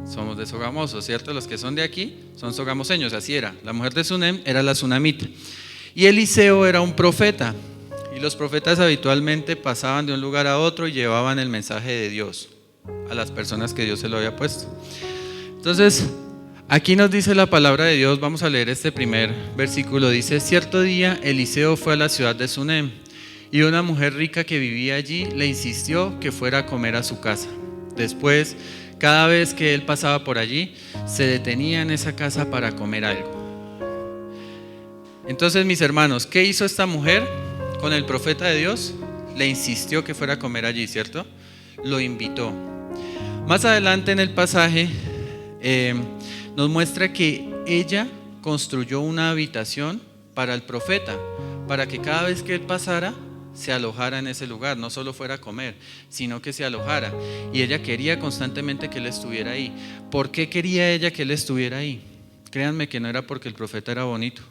Somos de Sogamoso, ¿cierto? Los que son de aquí son sogamoseños, así era. La mujer de Sunem era la Sunamita. Y Eliseo era un profeta, y los profetas habitualmente pasaban de un lugar a otro y llevaban el mensaje de Dios a las personas que Dios se lo había puesto. Entonces, aquí nos dice la palabra de Dios. Vamos a leer este primer versículo. Dice: cierto día Eliseo fue a la ciudad de Sunem, y una mujer rica que vivía allí le insistió que fuera a comer a su casa. Después, cada vez que él pasaba por allí, se detenía en esa casa para comer algo. Entonces, mis hermanos, ¿qué hizo esta mujer con el profeta de Dios? Le insistió que fuera a comer allí, ¿cierto? Lo invitó. Más adelante en el pasaje nos muestra que ella construyó una habitación para el profeta, para que cada vez que él pasara, se alojara en ese lugar, no solo fuera a comer, sino que se alojara. Y ella quería constantemente que él estuviera ahí. ¿Por qué quería ella que él estuviera ahí? Créanme que no era porque el profeta era bonito,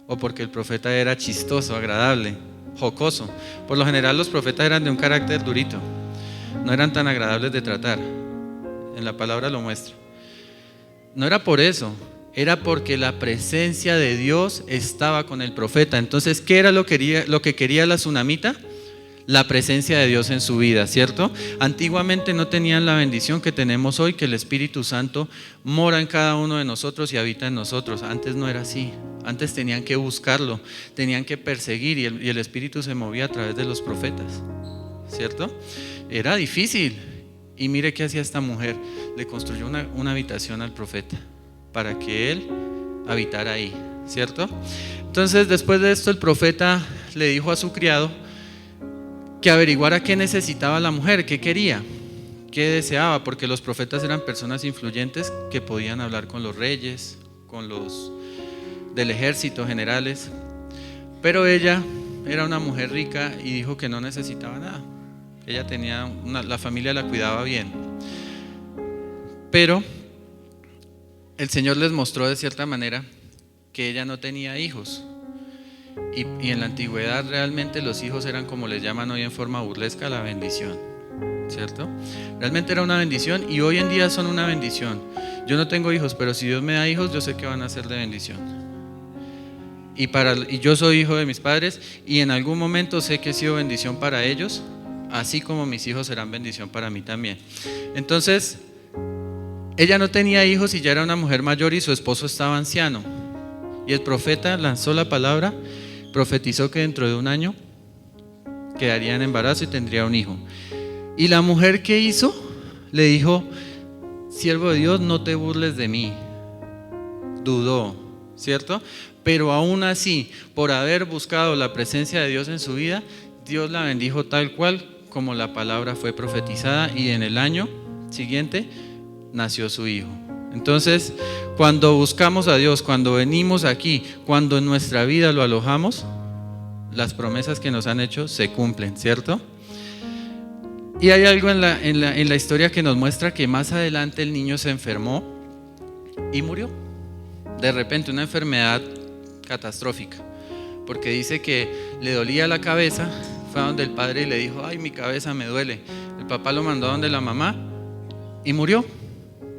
o porque el profeta era chistoso, agradable, jocoso. Por lo general los profetas eran de un carácter durito, no eran tan agradables de tratar. En la palabra lo muestra. No era por eso, era porque la presencia de Dios estaba con el profeta. Entonces, ¿qué era lo que quería la tsunamita? La presencia de Dios en su vida, ¿cierto? Antiguamente no tenían la bendición que tenemos hoy, que el Espíritu Santo mora en cada uno de nosotros y habita en nosotros. Antes no era así. Antes tenían que buscarlo, tenían que perseguir, y el Espíritu se movía a través de los profetas, ¿cierto? Era difícil. Y mire qué hacía esta mujer. Le construyó una habitación al profeta para que él habitara ahí, ¿cierto? Entonces, después de esto, el profeta le dijo a su criado que averiguara qué necesitaba la mujer, qué quería, qué deseaba, porque los profetas eran personas influyentes que podían hablar con los reyes, con los del ejército, generales. Pero ella era una mujer rica y dijo que no necesitaba nada. Ella tenía la familia la cuidaba bien. Pero el Señor les mostró de cierta manera que ella no tenía hijos. Y en la antigüedad realmente los hijos eran, como les llaman hoy en forma burlesca, la bendición, ¿cierto? Realmente era una bendición, y hoy en día son una bendición. Yo no tengo hijos, pero si Dios me da hijos, yo sé que van a ser de bendición. Y yo soy hijo de mis padres, y en algún momento sé que he sido bendición para ellos, así como mis hijos serán bendición para mí también. Entonces, ella no tenía hijos y ya era una mujer mayor y su esposo estaba anciano. Y el profeta lanzó la palabra, profetizó que dentro de un año quedaría en embarazo y tendría un hijo. Y la mujer, ¿qué hizo? Le dijo: siervo de Dios, no te burles de mí. Dudó, ¿cierto? Pero aún así, por haber buscado la presencia de Dios en su vida, Dios la bendijo tal cual como la palabra fue profetizada, y en el año siguiente nació su hijo. Entonces, cuando buscamos a Dios, cuando venimos aquí, cuando en nuestra vida lo alojamos, las promesas que nos han hecho se cumplen, ¿cierto? Y hay algo en la historia que nos muestra que más adelante el niño se enfermó y murió. De repente, una enfermedad catastrófica, porque dice que le dolía la cabeza. Fue a donde el padre y le dijo: ay, mi cabeza me duele. El papá lo mandó a donde la mamá y murió.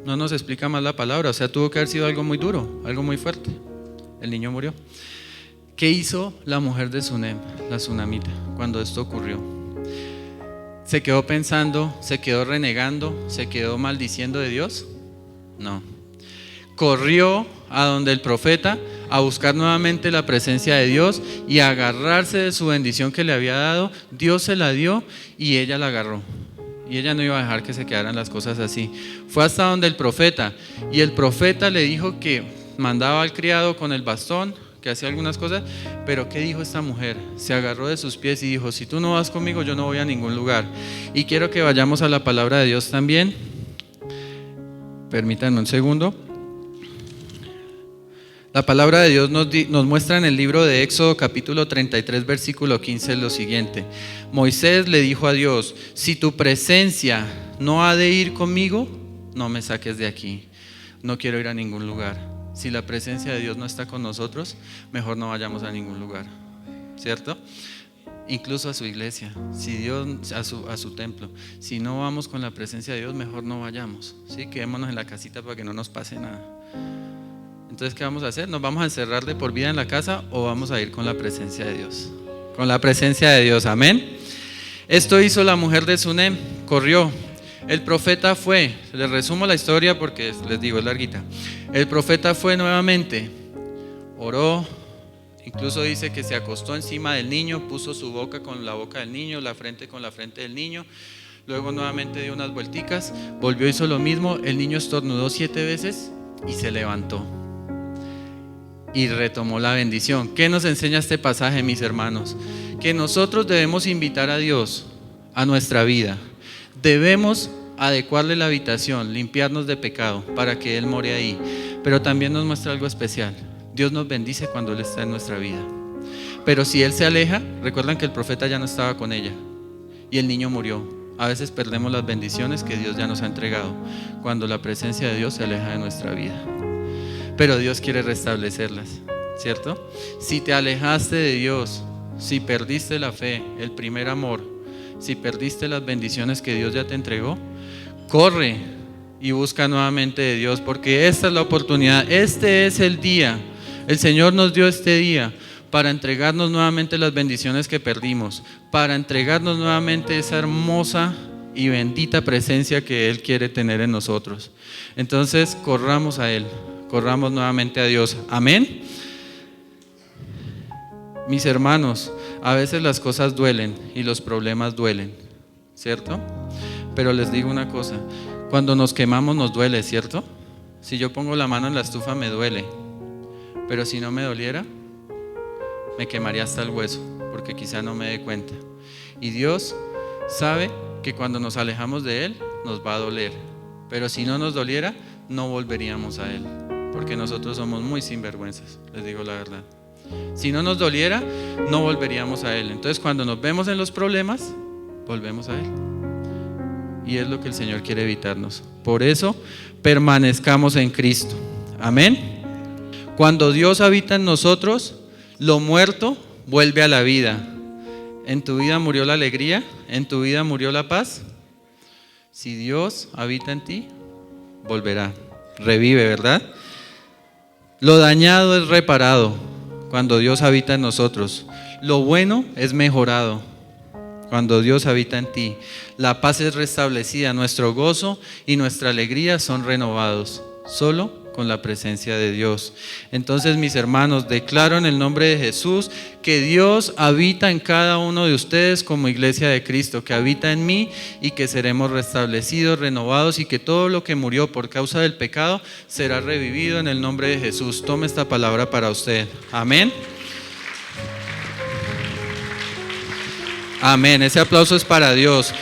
No nos explica más la palabra, o sea, tuvo que haber sido algo muy duro, algo muy fuerte. El niño murió. ¿Qué hizo la mujer de Sunem, la tsunamita, cuando esto ocurrió? ¿Se quedó pensando, se quedó renegando, se quedó maldiciendo de Dios? No. Corrió a donde el profeta a buscar nuevamente la presencia de Dios y a agarrarse de su bendición que le había dado. Dios se la dio y ella la agarró. Y ella no iba a dejar que se quedaran las cosas así. Fue hasta donde el profeta, y el profeta le dijo que mandaba al criado con el bastón, que hacía algunas cosas. Pero ¿qué dijo esta mujer? Se agarró de sus pies y dijo: si tú no vas conmigo, yo no voy a ningún lugar. Y quiero que vayamos a la palabra de Dios también. Permítanme un segundo. La palabra de Dios nos muestra en el libro de Éxodo capítulo 33 versículo 15 lo siguiente: Moisés le dijo a Dios: si tu presencia no ha de ir conmigo, no me saques de aquí, no quiero ir a ningún lugar. Si la presencia de Dios no está con nosotros, mejor no vayamos a ningún lugar, ¿cierto? Incluso a su iglesia, si Dios, a su templo. Si no vamos con la presencia de Dios, mejor no vayamos, ¿sí? Quedémonos en la casita para que no nos pase nada. Entonces, ¿qué vamos a hacer? ¿Nos vamos a encerrar de por vida en la casa o vamos a ir con la presencia de Dios? Con la presencia de Dios, amén. Esto hizo la mujer de Sunem, corrió. El profeta fue, les resumo la historia porque les digo, es larguita. El profeta fue nuevamente, oró, incluso dice que se acostó encima del niño, puso su boca con la boca del niño, la frente con la frente del niño. Luego nuevamente dio unas vuelticas, volvió, hizo lo mismo. El niño estornudó 7 veces y se levantó y retomó la bendición. ¿Qué nos enseña este pasaje, mis hermanos? Que nosotros debemos invitar a Dios a nuestra vida. Debemos adecuarle la habitación, limpiarnos de pecado para que Él more ahí. pero también nos muestra algo especial. Dios nos bendice cuando Él está en nuestra vida. Pero si Él se aleja, recuerdan que el profeta ya no estaba con ella y el niño murió. A veces perdemos las bendiciones que Dios ya nos ha entregado cuando la presencia de Dios se aleja de nuestra vida. Pero Dios quiere restablecerlas, ¿cierto? Si te alejaste de Dios, si perdiste la fe, el primer amor, si perdiste las bendiciones que Dios ya te entregó, corre y busca nuevamente de Dios, porque esta es la oportunidad, este es el día. El Señor nos dio este día para entregarnos nuevamente las bendiciones que perdimos, para entregarnos nuevamente esa hermosa y bendita presencia que Él quiere tener en nosotros. Entonces, corramos a Él, corramos nuevamente a Dios. Amén. Mis hermanos, a veces las cosas duelen y los problemas duelen, ¿cierto? Pero les digo una cosa, cuando nos quemamos nos duele, ¿cierto? Si yo pongo la mano en la estufa me duele, pero si no me doliera, me quemaría hasta el hueso, porque quizá no me dé cuenta. Y Dios sabe que cuando nos alejamos de Él, nos va a doler. Pero si no nos doliera, no volveríamos a Él, porque nosotros somos muy sinvergüenzas, les digo la verdad. Si no nos doliera, no volveríamos a Él. Entonces, cuando nos vemos en los problemas, volvemos a Él. Y es lo que el Señor quiere evitarnos. Por eso, permanezcamos en Cristo. Amén. Cuando Dios habita en nosotros, lo muerto vuelve a la vida. ¿En tu vida murió la alegría? ¿En tu vida murió la paz? Si Dios habita en ti, volverá. Revive, ¿verdad? Lo dañado es reparado cuando Dios habita en nosotros. Lo bueno es mejorado cuando Dios habita en ti. La paz es restablecida, nuestro gozo y nuestra alegría son renovados. Solo con la presencia de Dios. Entonces, mis hermanos, declaro en el nombre de Jesús que Dios habita en cada uno de ustedes como iglesia de Cristo, que habita en mí y que seremos restablecidos, renovados y que todo lo que murió por causa del pecado será revivido en el nombre de Jesús. Tome esta palabra para usted. Amén. Amén. Ese aplauso es para Dios.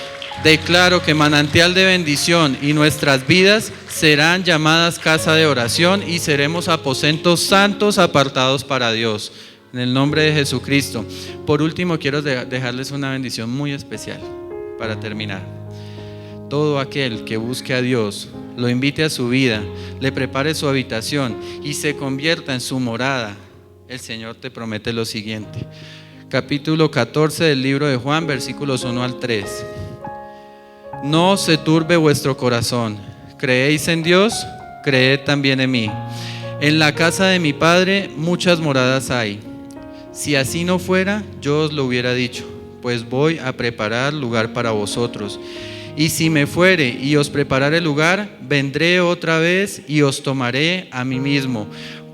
Declaro que manantial de bendición y nuestras vidas serán llamadas casa de oración y seremos aposentos santos apartados para Dios. En el nombre de Jesucristo. Por último, quiero dejarles una bendición muy especial para terminar. Todo aquel que busque a Dios, lo invite a su vida, le prepare su habitación y se convierta en su morada, el Señor te promete lo siguiente. Capítulo 14 del libro de Juan, versículos 1 al 3. No se turbe vuestro corazón. ¿Creéis en Dios? Creed también en mí. En la casa de mi Padre muchas moradas hay. Si así no fuera, yo os lo hubiera dicho, pues voy a preparar lugar para vosotros. Y si me fuere y os preparare lugar, vendré otra vez y os tomaré a mí mismo,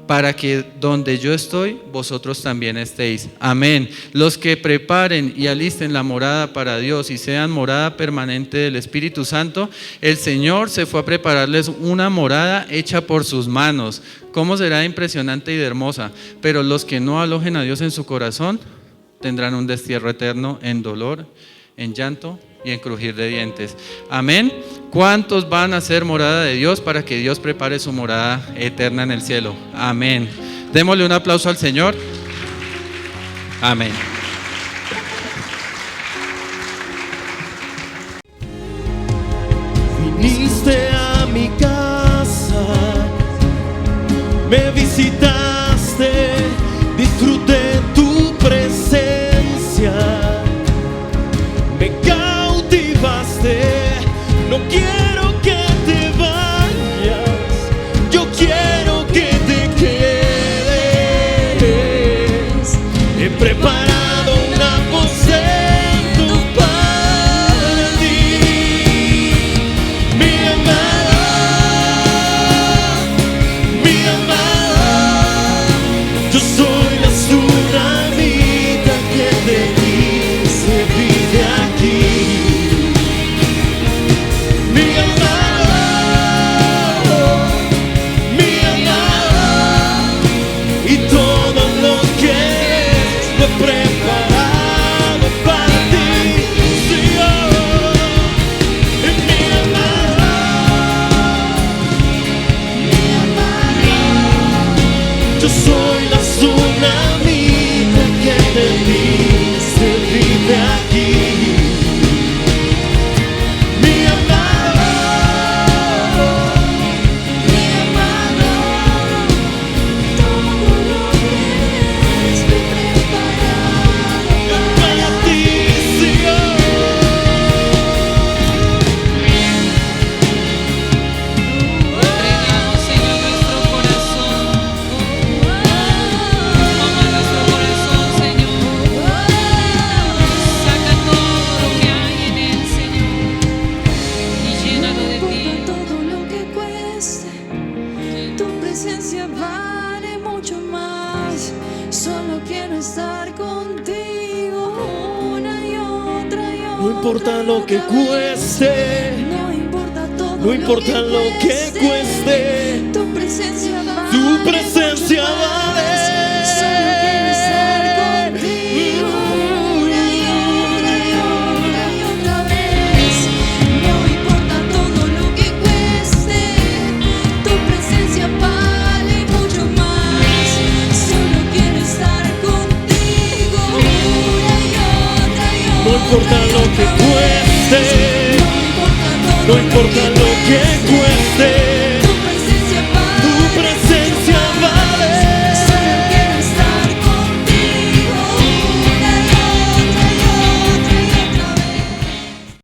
para que donde yo estoy, vosotros también estéis. Amén. Los que preparen y alisten la morada para Dios y sean morada permanente del Espíritu Santo, el Señor se fue a prepararles una morada hecha por sus manos. ¿Cómo será impresionante y de hermosa? Pero los que no alojen a Dios en su corazón, tendrán un destierro eterno en dolor, en llanto y en crujir de dientes. Amén. ¿Cuántos van a ser morada de Dios para que Dios prepare su morada eterna en el cielo? Amén. Démosle un aplauso al Señor. Amén. Viniste a mi casa, me visitaste, disfruté tu presencia, me cautivaste, no quiero que te vayas, yo quiero que te quedes. He preparado un aposento para ti, mi amada, yo soy la tsunamita que te dice vive aquí. Mi importa lo que cueste, no importa todo, no importa lo que cueste, tu presencia vale, tu presencia vale.